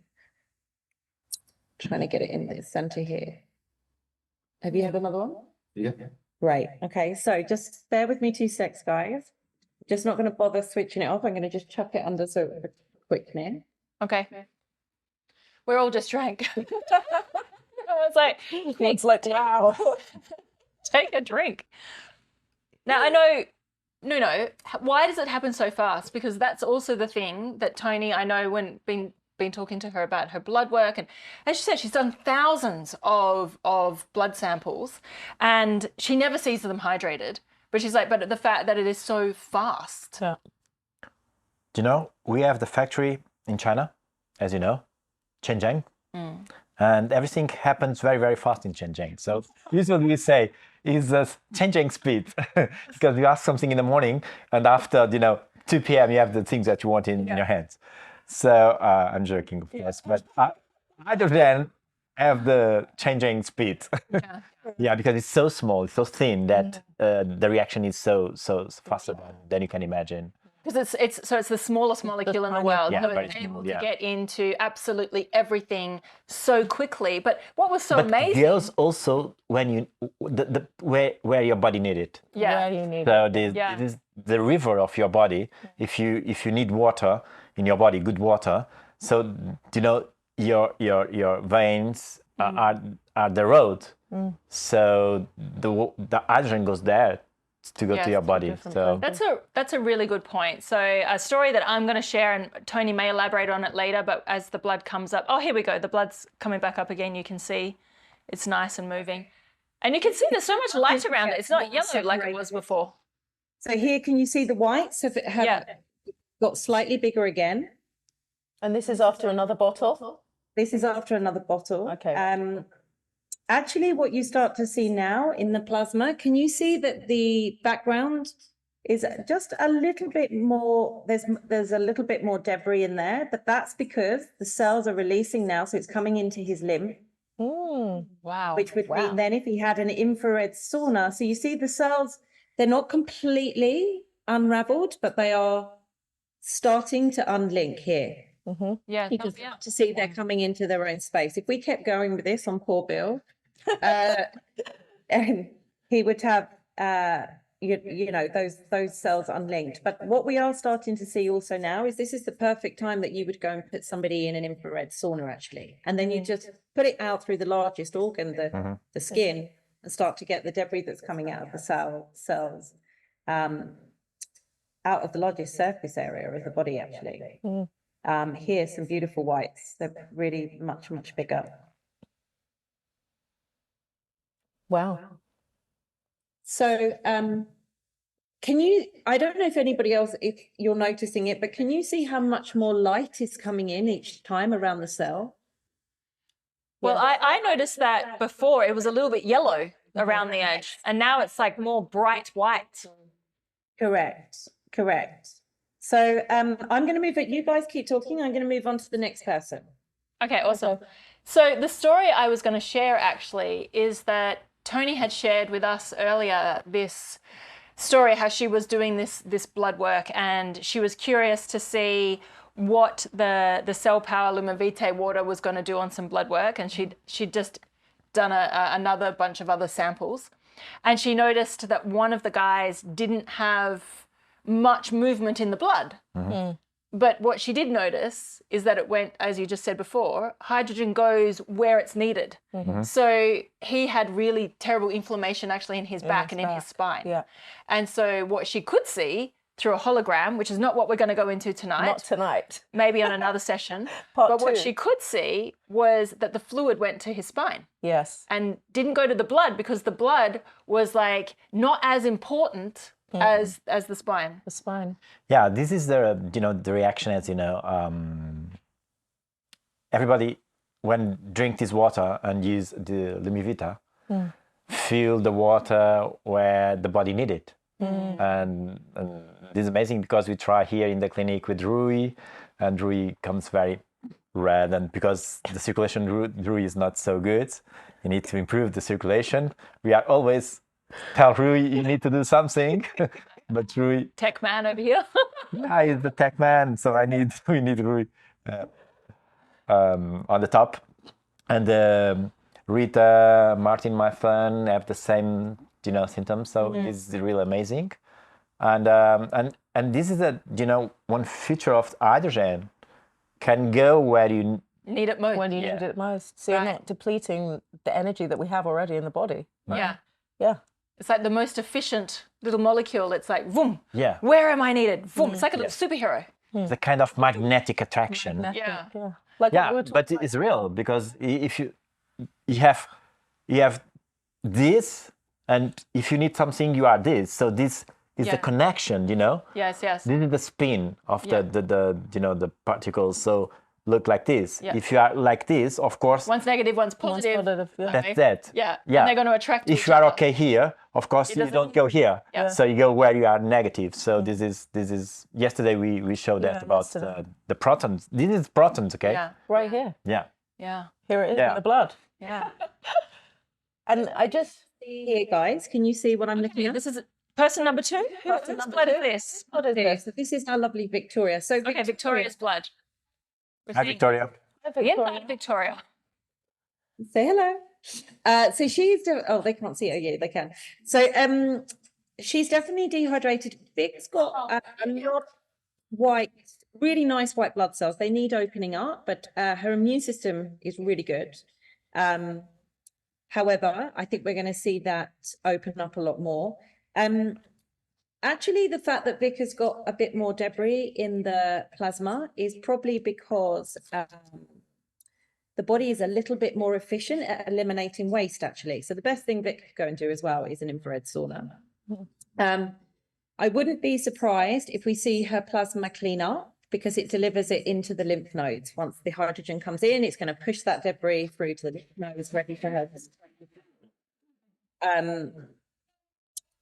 S2: trying to get it in the center here. Have you had another one?
S3: Yeah.
S2: Right. Okay. So just bear with me 2 secs, guys. Just not going to bother switching it off. I'm going to just chuck it under so quickly.
S1: Okay. We're all just drank. I was like,
S5: It's like, wow.
S1: take a drink. Now, I know, Nuno, why does it happen so fast? Because that's also the thing that Tony, I know when been talking to her about her blood work, and as she said, she's done thousands of blood samples and she never sees them hydrated. But she's like, but the fact that it is so fast.
S5: Yeah.
S4: Do you know, we have the factory in China, as you know, Shenzhen, and everything happens very, very fast in Shenzhen. So usually we say is Shenzhen speed, because you ask something in the morning and after, 2 p.m. you have the things that you want in your hands. So I'm joking, of course, but either then have the changing speed. Yeah, because it's so small, it's so thin that the reaction is so faster than you can imagine.
S1: Because it's the smallest molecule in the world.
S4: Yeah,
S1: So
S4: very
S1: it's
S4: small,
S1: able to
S4: yeah.
S1: get into absolutely everything so quickly. But what was so amazing?
S4: Girls also, when where your body need it.
S1: Yeah.
S5: Where you need
S4: So
S5: it.
S4: this is the river of your body. If you need water in your body, good water. So your veins are the road. So the hydrogen goes there to go to your body. So
S1: That's a really good point. So a story that I'm going to share, and Tony may elaborate on it later, but as the blood comes up, oh, here we go. The blood's coming back up again. You can see it's nice and moving. And you can see there's so much light around it. It's not yellow like it was before.
S2: So here, can you see the whites have got slightly bigger again?
S5: And this is after another bottle?
S2: This is after another bottle.
S5: Okay.
S2: Actually, what you start to see now in the plasma, can you see that the background is just a little bit more, there's a little bit more debris in there, but that's because the cells are releasing now, so it's coming into his limb.
S1: Wow.
S2: Which would mean then if he had an infrared sauna, so you see the cells, they're not completely unraveled, but they are starting to unlink here.
S1: Yeah.
S2: You can start to see they're coming into their own space. If we kept going with this on poor Bill, he would have those cells unlinked. But what we are starting to see also now is this is the perfect time that you would go and put somebody in an infrared sauna, actually, and then you just put it out through the largest organ, the skin, and start to get the debris that's coming out of the cells out of the largest surface area of the body, actually. Here, some beautiful whites. They're really much, much bigger.
S5: Wow.
S2: So, can you, I don't know if anybody else, if you're noticing it, but can you see how much more light is coming in each time around the cell?
S1: Well, I noticed that before it was a little bit yellow around the edge, and now it's like more bright white.
S2: Correct. So I'm going to move it. You guys keep talking. I'm going to move on to the next person.
S1: Okay, awesome. So the story I was going to share actually is that Tony had shared with us earlier this story how she was doing this blood work, and she was curious to see what the Cell Power Lumavite water was going to do on some blood work, and she'd just done another bunch of other samples, and she noticed that one of the guys didn't have much movement in the blood. But what she did notice is that it went, as you just said before, hydrogen goes where it's needed. So he had really terrible inflammation actually in his back and in his spine.
S5: Yeah.
S1: And so what she could see through a hologram, which is not what we're going to go into tonight,
S5: Not tonight.
S1: maybe on another session,
S5: Part
S1: but what
S5: two.
S1: she could see was that the fluid went to his spine
S5: Yes.
S1: and didn't go to the blood, because the blood was like not as important as the spine.
S5: The spine.
S4: Yeah, this is the the reaction, as everybody when drink this water and use the Lumivita, feel the water where the body need it. And this is amazing, because we try here in the clinic with Rui, and Rui comes very red, and because the circulation Rui is not so good, you need to improve the circulation. We are always tell Rui you need to do something, but Rui,
S1: Tech man over here.
S4: he's the tech man, so we need Rui on the top. And Rita, Martin, my friend, have the same symptoms, so it's really amazing. And this is one feature of hydrogen, can go where you
S1: Need it most.
S5: When you need it most. So you're not depleting the energy that we have already in the body.
S1: Yeah.
S5: Yeah.
S1: It's like the most efficient little molecule. It's like, boom,
S4: yeah
S1: where am I needed? Boom. It's like a little superhero.
S4: the kind of magnetic attraction.
S1: Yeah.
S5: Yeah. Like
S4: Yeah,
S5: what we were
S4: but
S5: talking
S4: it's real, because if you have this, and if you need something, you are this. So this is the connection,
S1: Yes, yes.
S4: This is the spin of the particles. So look like this.
S1: Yeah.
S4: If you are like this, of course,
S1: One's negative, one's
S5: One's
S1: positive.
S5: positive, yeah.
S4: that's that.
S1: Yeah.
S4: Yeah.
S1: And they're going to attract
S4: If
S1: each
S4: you are
S1: other.
S4: okay here, of course you
S1: doesn't-
S4: don't go here.
S1: Yeah.
S4: So you go where you are negative. So this is yesterday we showed that about
S5: yesterday.
S4: the protons. This is protons, okay?
S1: Yeah.
S5: Right here.
S4: Yeah.
S1: Yeah.
S5: Here it is
S4: Yeah.
S5: in the blood.
S1: Yeah.
S5: And I just
S2: Here, guys, can you see what I'm looking at?
S1: This is person number 2. Whose blood is this?
S5: what is
S2: Here,
S5: this?
S2: so this is our lovely Victoria. So
S1: Okay, Victoria's blood. We're
S4: Hi,
S1: sitting
S4: Victoria.
S1: The inside of Victoria.
S2: say hello. So she's they can't see her. Yeah, they can. So she's definitely dehydrated. Vic's got a lot of white, really nice white blood cells. They need opening up, but her immune system is really good. However, I think we're going to see that open up a lot more. Actually, the fact that Vic has got a bit more debris in the plasma is probably because the body is a little bit more efficient at eliminating waste, actually. So the best thing Vic could go and do as well is an infrared sauna. I wouldn't be surprised if we see her plasma clean up, because it delivers it into the lymph nodes. Once the hydrogen comes in, it's going to push that debris through to the lymph nodes, ready for her.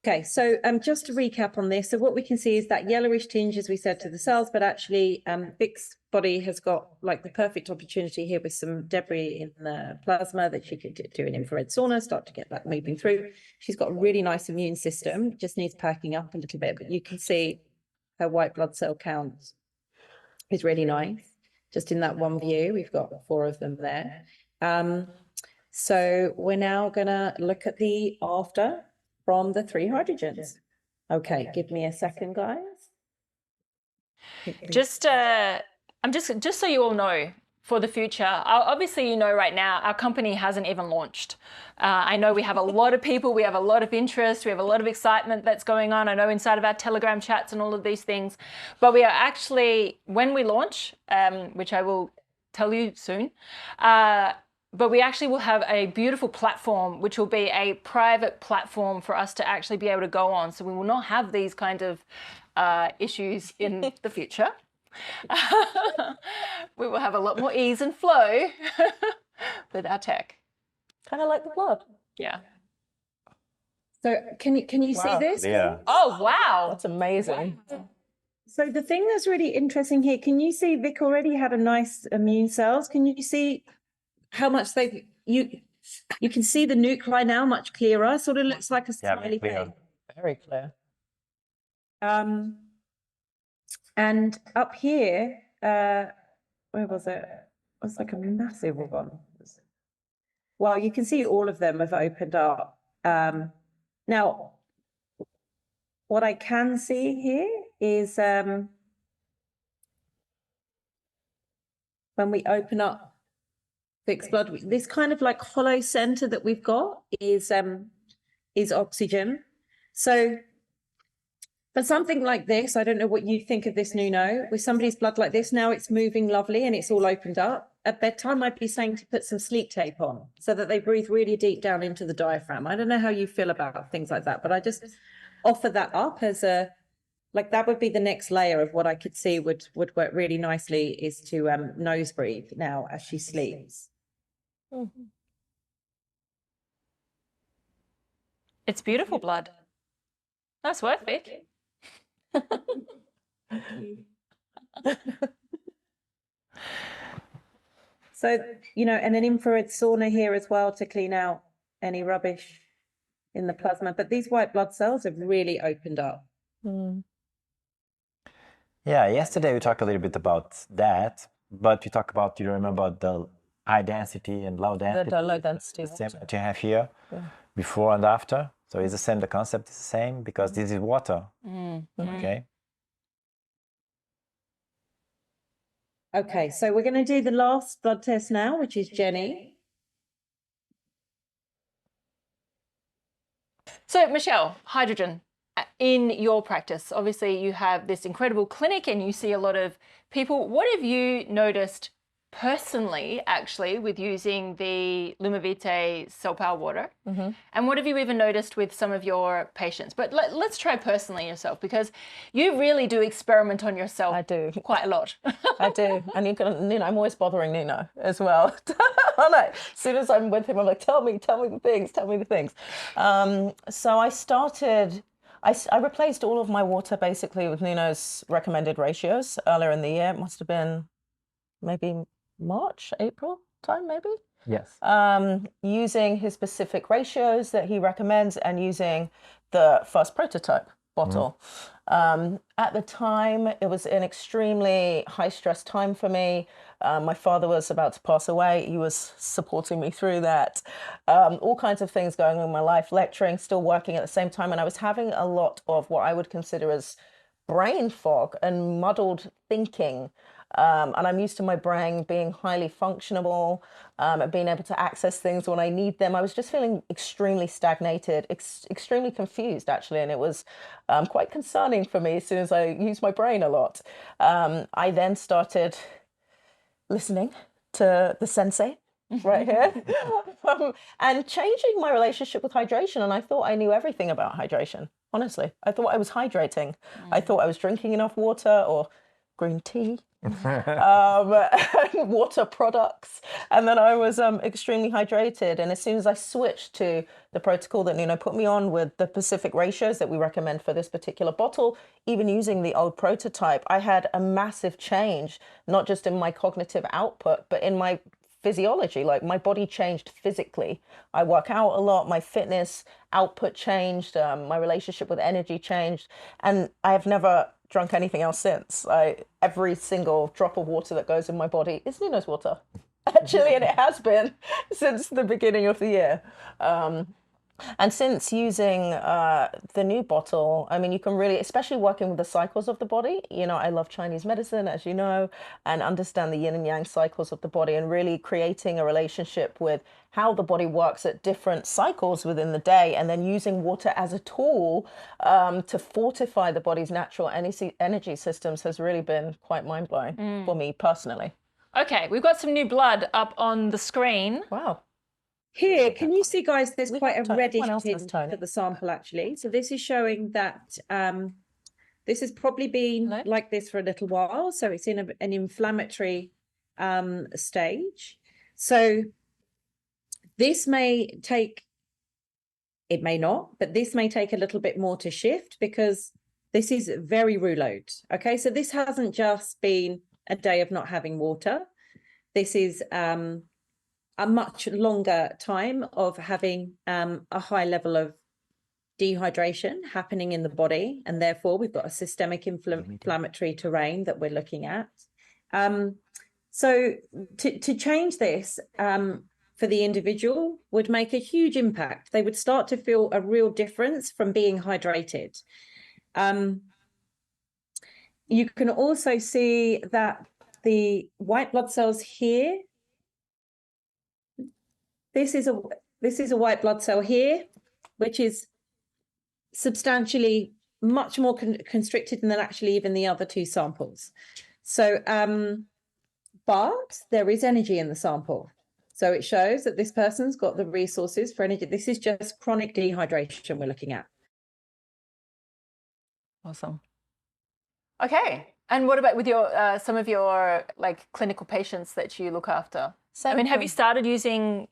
S2: Okay, so just to recap on this, so what we can see is that yellowish tinge, as we said, to the cells, but actually Vic's body has got like the perfect opportunity here with some debris in the plasma that she could do an infrared sauna, start to get that moving through. She's got a really nice immune system, just needs perking up a little bit, but you can see her white blood cell count is really nice. Just in that one view, we've got 4 of them there. So we're now gonna look at the after from the 3 hydrogens. Okay, give me a second, guys.
S1: Just so you all know, for the future, obviously, right now, our company hasn't even launched. I know we have a lot of people, we have a lot of interest, we have a lot of excitement that's going on. I know inside of our Telegram chats and all of these things, but we are actually, when we launch, which I will tell you soon, but we actually will have a beautiful platform, which will be a private platform for us to actually be able to go on. So we will not have these kind of issues in the future. We will have a lot more ease and flow with our tech.
S5: kind of like the blood.
S1: Yeah.
S2: So can you see this?
S4: Yeah.
S1: Oh, wow.
S5: That's amazing.
S2: So the thing that's really interesting here, can you see Vic already had a nice immune cells? Can you see how much you can see the nuclei now much clearer, sort of looks like a
S4: Yeah,
S2: smiley
S4: clear.
S2: face.
S5: Very clear.
S2: And up here, where was it? It was like a massive one. Well, you can see all of them have opened up. Now, what I can see here is when we open up fixed blood, this kind of like hollow center that we've got is oxygen. So for something like this, I don't know what you think of this, Nuno, with somebody's blood like this, now it's moving lovely and it's all opened up. At bedtime, I'd be saying to put some sleep tape on so that they breathe really deep down into the diaphragm. I don't know how you feel about things like that, but I just offer that up as a, like that would be the next layer of what I could see would work really nicely, is to nose breathe now as she sleeps.
S1: It's beautiful blood. Nice work, Vic.
S2: So, and an infrared sauna here as well to clean out any rubbish in the plasma. But these white blood cells have really opened up.
S4: Yeah, yesterday we talked a little bit about that, but we talked about, you remember the high density and low density?
S5: The low density.
S4: The same that you have here, before and after. So it's the same, the concept is the same, because this is water, okay?
S2: Okay, so we're going to do the last blood test now, which is Jenny.
S1: So, Michelle, hydrogen, in your practice, obviously you have this incredible clinic and you see a lot of people. What have you noticed personally, actually, with using the Lumavite Cell Power Water? And what have you even noticed with some of your patients? But let's try personally yourself, because you really do experiment on yourself.
S5: I do.
S1: Quite a lot.
S5: I do. And I'm always bothering Nuno as well. I'm like, as soon as I'm with him, I'm like, tell me the things. So I started, I replaced all of my water basically with Nuno's recommended ratios earlier in the year. It must have been maybe March, April time, maybe?
S4: Yes.
S5: Using his specific ratios that he recommends and using the first prototype bottle. At the time, it was an extremely high stress time for me. My father was about to pass away. He was supporting me through that. All kinds of things going on in my life, lecturing, still working at the same time. And I was having a lot of what I would consider as brain fog and muddled thinking. And I'm used to my brain being highly functionable, and being able to access things when I need them. I was just feeling extremely stagnated, extremely confused, actually. And it was quite concerning for me as soon as I used my brain a lot. I then started listening to the sensei right here and changing my relationship with hydration. And I thought I knew everything about hydration. Honestly, I thought I was hydrating. I thought I was drinking enough water or green tea. Water products, and then I was extremely hydrated. And as soon as I switched to the protocol that Nuno put me on with the specific ratios that we recommend for this particular bottle, even using the old prototype, I had a massive change, not just in my cognitive output, but in my physiology. Like, my body changed physically. I work out a lot, my fitness output changed, my relationship with energy changed, and I have never drunk anything else since. Every single drop of water that goes in my body is Nuno's water, actually, and it has been since the beginning of the year. And since using the new bottle, I mean, you can really, especially working with the cycles of the body, I love Chinese medicine, as you know, and understand the yin and yang cycles of the body, and really creating a relationship with how the body works at different cycles within the day, and then using water as a tool to fortify the body's natural energy systems has really been quite mind-blowing for me personally.
S1: Okay, we've got some new blood up on the screen.
S5: Wow.
S2: Here, can you see, guys, there's quite a reddish
S5: Someone else has
S2: tint
S5: tone.
S2: to the sample, actually. So this is showing that this has probably been like this for a little while. So it's in an inflammatory stage. So this may take, it may not, but this may take a little bit more to shift, because this is very rouleau. Okay, so this hasn't just been a day of not having water. This is a much longer time of having a high level of dehydration happening in the body, and therefore we've got a systemic inflammatory terrain that we're looking at. So to change this for the individual would make a huge impact. They would start to feel a real difference from being hydrated. You can also see that the white blood cells here, this is a white blood cell here, which is substantially much more constricted than actually even the other two samples. So, but there is energy in the sample. So it shows that this person's got the resources for energy. This is just chronic dehydration we're looking at.
S1: Awesome. Okay. And what about with your some of your like clinical patients that you look after? I mean, have you started using?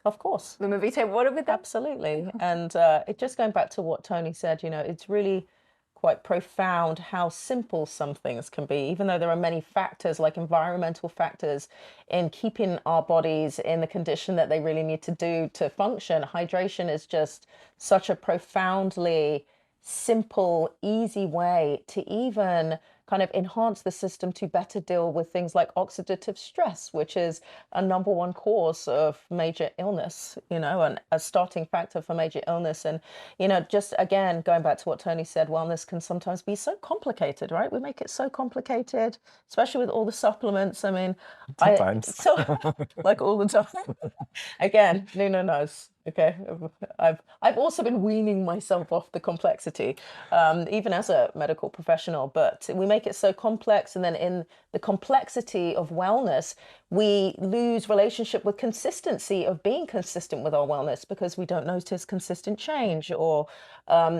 S5: Of course.
S1: Lumavitae water with them?
S5: Absolutely. And it just going back to what Tony said, you know, it's really quite profound how simple some things can be, even though there are many factors like environmental factors in keeping our bodies in the condition that they really need to do to function. Hydration is just such a profoundly simple, easy way to even kind of enhance the system to better deal with things like oxidative stress, which is a #1 cause of major illness, you know, and a starting factor for major illness. And, you know, just again, going back to what Tony said, wellness can sometimes be so complicated, right? We make it so complicated, especially with all the supplements. I mean,
S4: Sometimes.
S5: like all the time. Again, Nuno knows. Okay, I've also been weaning myself off the complexity, even as a medical professional. But we make it so complex, and then in the complexity of wellness, we lose relationship with consistency of being consistent with our wellness because we don't notice consistent change, or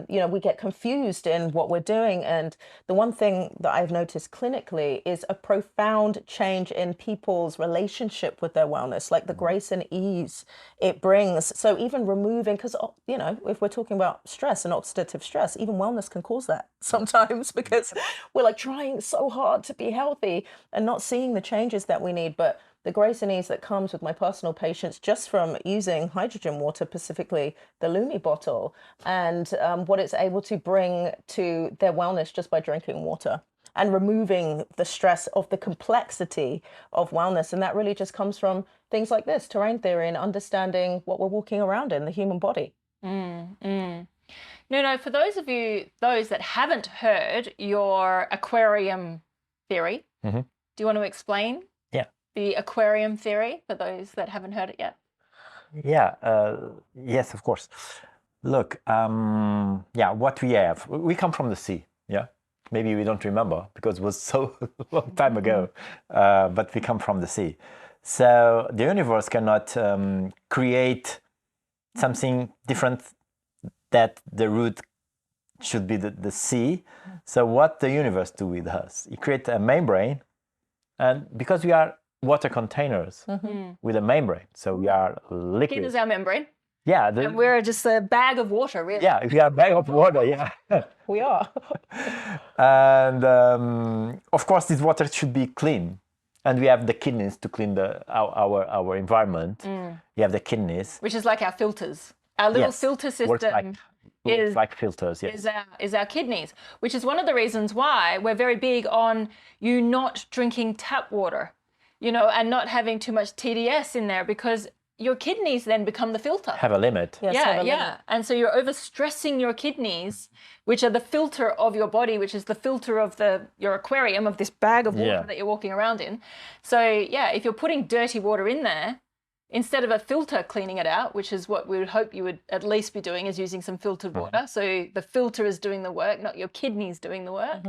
S5: you know, we get confused in what we're doing. And the one thing that I've noticed clinically is a profound change in people's relationship with their wellness, like the grace and ease it brings. So even removing, because, you know, if we're talking about stress and oxidative stress, even wellness can cause that sometimes because we're like trying so hard to be healthy and not seeing the changes that we need. But the grace and ease that comes with my personal patients just from using hydrogen water, specifically the Lumi bottle, and what it's able to bring to their wellness just by drinking water and removing the stress of the complexity of wellness. And that really just comes from things like this, terrain theory, and understanding what we're walking around in, the human body.
S1: No, for those of you, those that haven't heard your aquarium theory, do you want to explain the aquarium theory for those that haven't heard it yet?
S4: Yeah, yes, of course. Look, yeah, what we have, we come from the sea, yeah? Maybe we don't remember because it was so long time ago, but we come from the sea. So the universe cannot create something different that the root should be the sea. So what the universe do with us? It creates a membrane, and because we are water containers with a membrane, so we are liquid.
S1: Skin is our membrane.
S4: Yeah.
S1: And we're just a bag of water, really.
S4: Yeah, we are a bag of water, yeah.
S5: We are.
S4: And of course, this water should be clean. And we have the kidneys to clean our environment. We have the kidneys.
S1: Which is like our filters. Our little filter system
S4: works like filters, yes.
S1: is our kidneys, which is one of the reasons why we're very big on you not drinking tap water, you know, and not having too much TDS in there, because your kidneys then become the filter.
S4: Have a limit.
S5: Yes,
S1: yeah,
S5: have a
S1: yeah.
S5: limit.
S1: And so you're overstressing your kidneys, which are the filter of your body, which is the filter of your aquarium, of this bag of water that you're walking around in. So yeah, if you're putting dirty water in there, instead of a filter cleaning it out, which is what we would hope you would at least be doing, is using some filtered water. So the filter is doing the work, not your kidneys doing the work.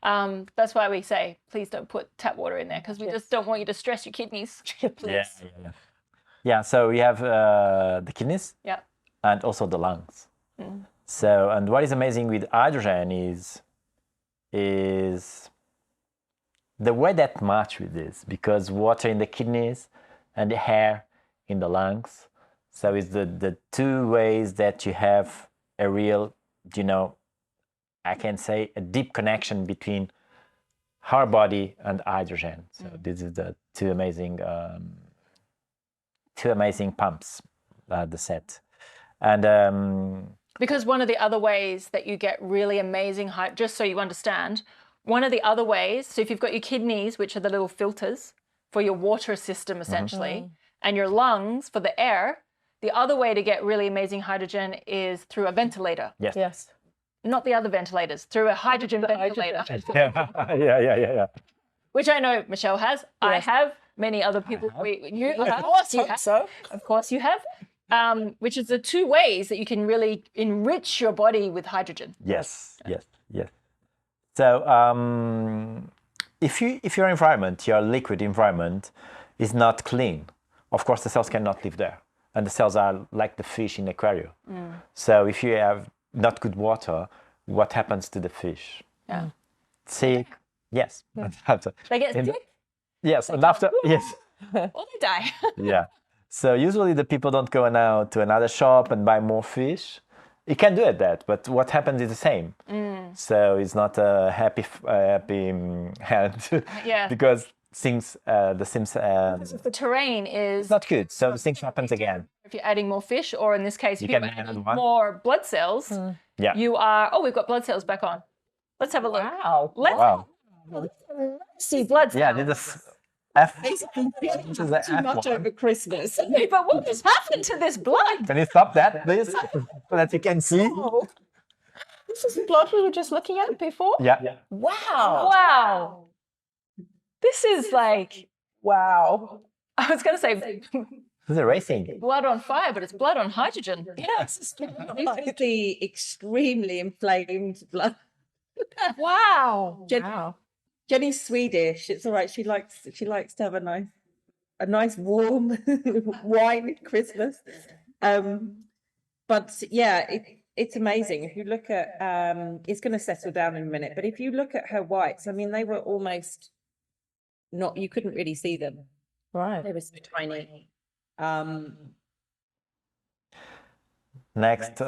S1: That's why we say, please don't put tap water in there, because we just don't want you to stress your kidneys. Please.
S4: Yeah, so we have the kidneys and also the lungs. So, and what is amazing with hydrogen is the way that match with this, because water in the kidneys and the air in the lungs. So it's the two ways that you have a real, you know, I can say a deep connection between our body and hydrogen. So this is the two amazing pumps, the set. And
S1: Because one of the other ways that you get really amazing just so you understand, one of the other ways, so if you've got your kidneys, which are the little filters for your water system essentially, and your lungs for the air, the other way to get really amazing hydrogen is through a ventilator.
S4: Yes.
S5: Yes.
S1: Not the other ventilators, through a hydrogen ventilator.
S4: Yeah.
S1: Which I know Michelle has. I
S5: Yes.
S1: have. Many other people. Of course you have.
S5: So
S1: Of course you have. Which is the two ways that you can really enrich your body with hydrogen.
S4: Yes. So if your environment, your liquid environment, is not clean, of course the cells cannot live there, and the cells are like the fish in the aquarium. So if you have not good water, what happens to the fish?
S1: Yeah.
S4: Sick. Yes.
S1: They get sick
S4: Yes, and after yes.
S1: or they die.
S4: Yeah. So usually the people don't go now to another shop and buy more fish. You can do it that, but what happens is the same. So it's not a happy hand.
S1: Yeah.
S4: Because things
S1: If the terrain is
S4: not good. So things happens again.
S1: if you're adding more fish, or in this case, if
S4: can
S1: you're
S4: add
S1: adding
S4: one.
S1: more blood cells,
S4: Yeah.
S1: you are. Oh, we've got blood cells back on. Let's have a look.
S5: wow.
S4: Wow.
S1: See blood cells.
S4: Yeah, this is F. This is the
S2: Too
S4: F
S2: much
S4: one.
S2: over Christmas.
S1: But what has happened to this blood?
S4: Can you stop that, please, so that you can see?
S5: Oh. This is the blood we were just looking at before.
S4: Yeah.
S5: Wow.
S1: Wow. This is like,
S5: Wow.
S1: I was going to say
S4: This is racing.
S1: blood on fire, but it's blood on hydrogen.
S5: Yes.
S2: This is the extremely inflamed blood.
S1: Wow.
S5: Wow.
S2: Jenny's Swedish. It's all right. She likes to have a nice warm wine at Christmas. But yeah, it's amazing. If you look at it's going to settle down in a minute. But if you look at her whites, I mean, they were almost not. You couldn't really see them.
S5: Right.
S2: They were so tiny.
S4: Next,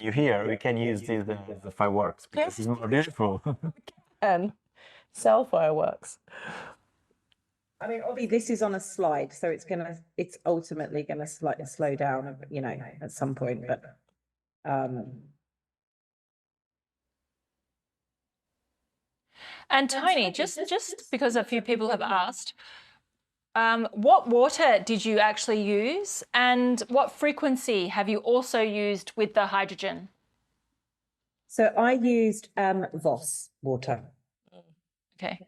S4: you hear we can use this as the fireworks because it's more beautiful.
S5: And cell fireworks.
S2: I mean, obviously, this is on a slide, so it's ultimately gonna slightly slow down, you know, at some point. But
S1: And Tony, just because a few people have asked, what water did you actually use, and what frequency have you also used with the hydrogen?
S2: so I used Voss water.
S1: Okay.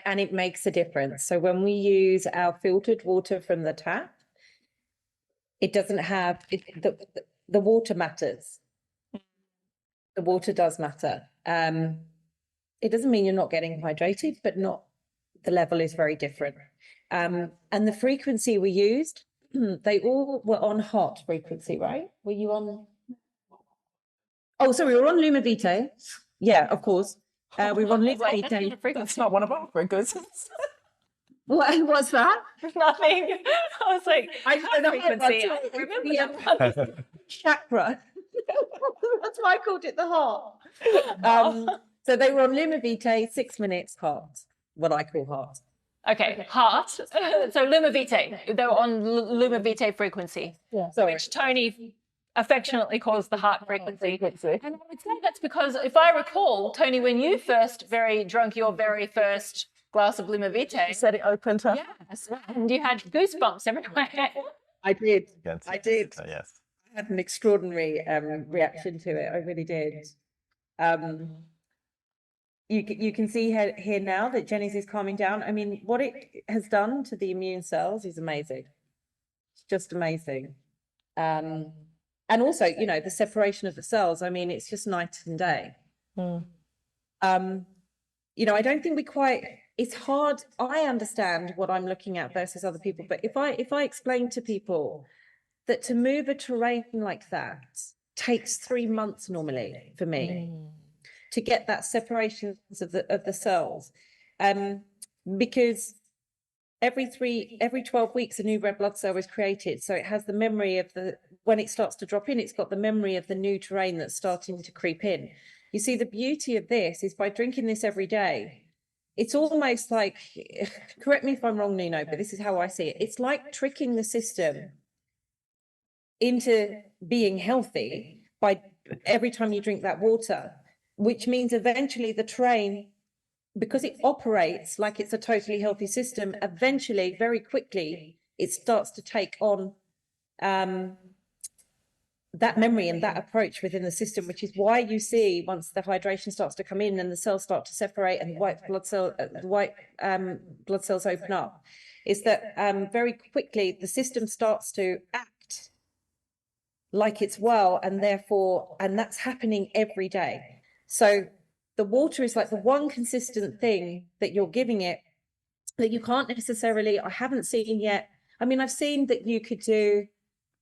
S2: And it makes a difference. So when we use our filtered water from the tap, it doesn't have the water matters. The water does matter. It doesn't mean you're not getting hydrated, but the level is very different. And the frequency we used, they all were on hot frequency, right? Were you on? Oh, sorry, we were on Lumavite. Yeah, of course. We were on Lumavite.
S5: That's not one of our frequencies.
S2: What's that?
S1: Nothing. I was like,
S2: I don't know
S1: frequency.
S2: that's
S1: I
S2: right.
S1: remember that.
S2: Chakra. That's why I called it the heart. So they were on Lumavite, 6 minutes hot, what I call hot.
S1: Okay, heart. So Lumavite. They were on Lumavite frequency,
S5: Yeah.
S2: Sorry.
S1: which Tony affectionately calls the heart frequency. And I would say that's because, if I recall, Tony, when you first drank your very first glass of Lumavite,
S5: Said it opened her.
S1: yes, and you had goosebumps everywhere.
S2: I did.
S4: Yes.
S2: I did.
S4: Yes.
S2: I had an extraordinary reaction to it. I really did. You can see here now that Jenny's is calming down. I mean, what it has done to the immune cells is amazing. It's just amazing. And also, you know, the separation of the cells, I mean, it's just night and day. You know, I don't think it's hard. I understand what I'm looking at versus other people, but if I explain to people that to move a terrain like that takes 3 months normally for me to get that separation of the cells, because every 12 weeks a new red blood cell is created, so it has the memory of when it starts to drop in, it's got the memory of the new terrain that's starting to creep in. You see, the beauty of this is by drinking this every day, it's almost like, correct me if I'm wrong, Nuno, but this is how I see it. It's like tricking the system into being healthy by every time you drink that water, which means eventually the terrain, because it operates like it's a totally healthy system, eventually, very quickly, it starts to take on that memory and that approach within the system, which is why you see once the hydration starts to come in and the cells start to separate and the white blood cells open up, is that very quickly the system starts to act like it's well, and therefore, and that's happening every day. So the water is like the one consistent thing that you're giving it that you can't necessarily, I haven't seen yet. I mean, I've seen that you could do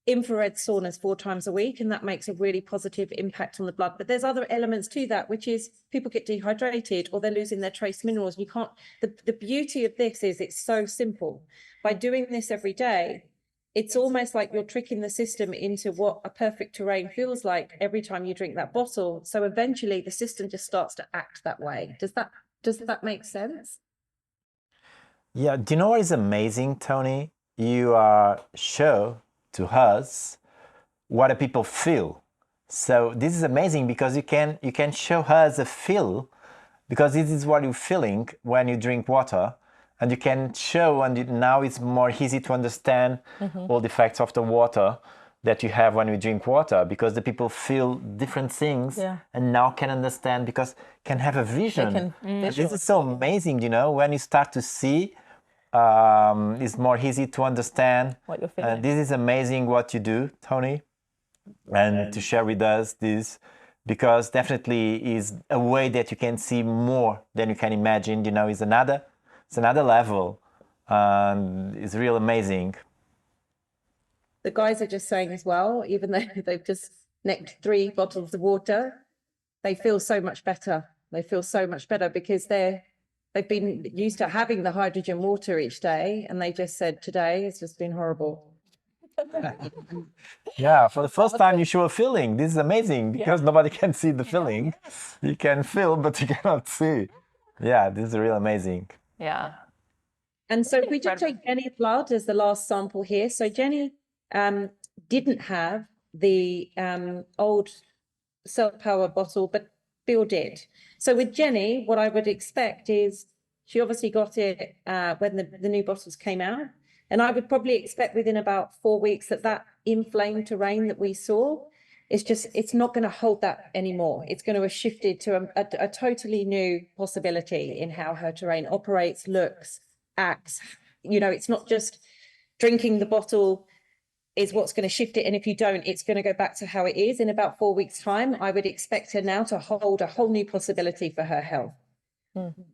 S2: infrared saunas 4 times a week, and that makes a really positive impact on the blood. But there's other elements to that, which is people get dehydrated or they're losing their trace minerals. You can't, the beauty of this is it's so simple. By doing this every day, it's almost like you're tricking the system into what a perfect terrain feels like every time you drink that bottle. So eventually the system just starts to act that way. Does that make sense?
S4: Yeah, do you know what is amazing, Tony? You show to us what the people feel. So this is amazing because you can show us a feel, because this is what you're feeling when you drink water, and you can show, and now it's more easy to understand all the effects of the water that you have when you drink water, because the people feel different things and now can understand, because can have a vision. This is so amazing, you know, when you start to see, it's more easy to understand
S5: what you're feeling.
S4: This is amazing what you do, Tony, and to share with us this, because definitely is a way that you can see more than you can imagine. You know, it's another level, and it's real amazing.
S2: The guys are just saying as well, even though they've just necked 3 bottles of water, they feel so much better. They feel so much better because they've been used to having the hydrogen water each day, and they just said today it's just been horrible.
S4: Yeah, for the first time you show a feeling. This is amazing because nobody can see the feeling. You can feel, but you cannot see. Yeah, this is real amazing.
S1: Yeah.
S2: And so if we just take Jenny's blood as the last sample here. So Jenny didn't have the old Cell Power bottle, but Bill did. So with Jenny, what I would expect is she obviously got it when the new bottles came out. And I would probably expect within about 4 weeks that inflamed terrain that we saw, it's not going to hold that anymore. It's going to have shifted to a totally new possibility in how her terrain operates, looks, acts. You know, it's not just drinking the bottle is what's going to shift it. And if you don't, it's going to go back to how it is. In about 4 weeks' time, I would expect her now to hold a whole new possibility for her health.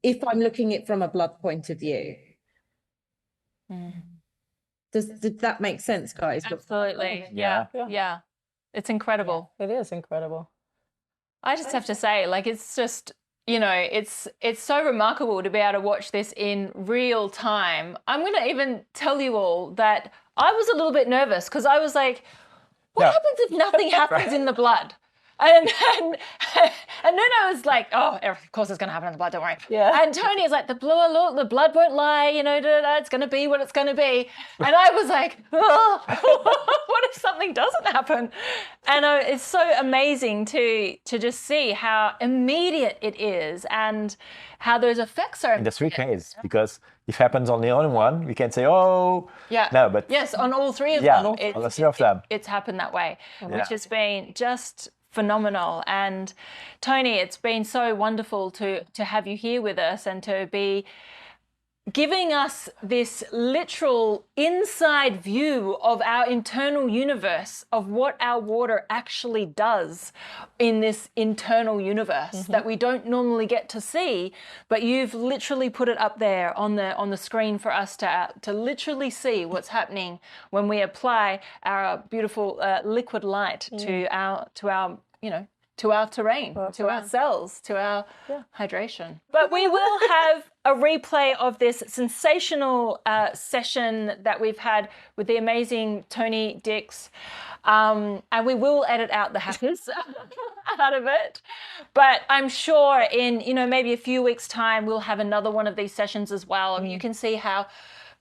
S2: If I'm looking at it from a blood point of view. Does that make sense, guys?
S1: Absolutely. Yeah. It's incredible.
S5: It is incredible.
S1: I just have to say, like, it's just, you know, it's so remarkable to be able to watch this in real time. I'm going to even tell you all that I was a little bit nervous because I was like, what happens if nothing happens in the blood? And Nuno was like, oh, of course it's going to happen in the blood, don't worry.
S5: Yeah.
S1: And Tony is like, the blood won't lie, you know, it's going to be what it's going to be. And I was like, oh, what if something doesn't happen? And it's so amazing to just see how immediate it is and how those effects are.
S4: In the 3 cases, because if it happens on the only one, we can say, oh, no, but
S1: yes, on all 3 of them.
S4: On the 3 of them.
S1: It's happened that way, which has been just phenomenal. And Tony, it's been so wonderful to have you here with us and to be giving us this literal inside view of our internal universe, of what our water actually does in this internal universe that we don't normally get to see, but you've literally put it up there on the screen for us to literally see what's happening when we apply our beautiful liquid light to our you know, to our terrain, to our cells, to our hydration. But we will have a replay of this sensational session that we've had with the amazing Tony Dix. And we will edit out the hackers out of it. But I'm sure in, you know, maybe a few weeks' time, we'll have another one of these sessions as well. You can see how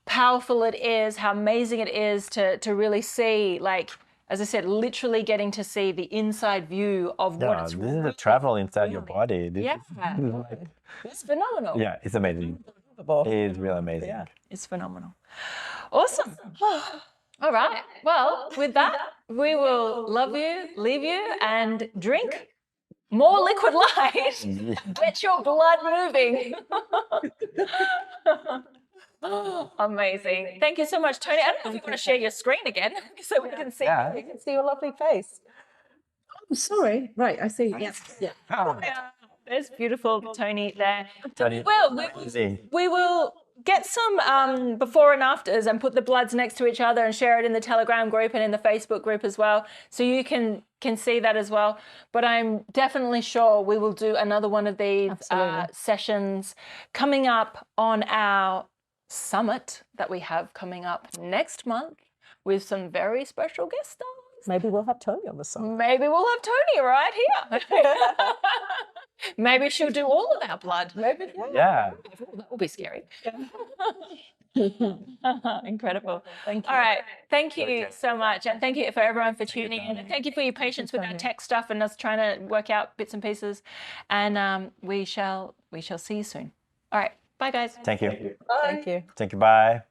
S1: powerful it is, how amazing it is to really see, like, as I said, literally getting to see the inside view of what
S4: Yeah,
S1: it's
S4: this is the travel inside your body. This
S1: Yeah.
S4: is like,
S1: It's phenomenal.
S4: yeah, it's amazing.
S5: Unbelievable.
S4: It is really amazing.
S5: Yeah.
S1: It's phenomenal. Awesome. All right. Well, with that, we will love you, leave you, and drink more liquid light. Get your blood moving. Amazing. Thank you so much, Tony. I don't know if you want to share your screen again so we can see.
S4: Yeah.
S5: You can see your lovely face.
S2: Oh, sorry. Right, I see. Yeah.
S1: Yeah, there's beautiful Tony there.
S4: Tony,
S1: Well,
S4: amazing.
S1: we will get some before and afters and put the bloods next to each other and share it in the Telegram group and in the Facebook group as well, so you can see that as well. But I'm definitely sure we will do another one of these sessions coming up on our summit that we have coming up next month with some very special guest stars.
S5: Maybe we'll have Tony on the song.
S1: Maybe we'll have Tony right here. Maybe she'll do all of our blood. Maybe.
S4: Yeah.
S1: That will be scary. Incredible.
S5: Thank you.
S1: All right. Thank you so much. And thank you for everyone for tuning in. And thank you for your patience with our tech stuff and us trying to work out bits and pieces. And we shall see you soon. All right. Bye, guys.
S4: Thank you.
S5: Thank you.
S4: Thank you. Bye.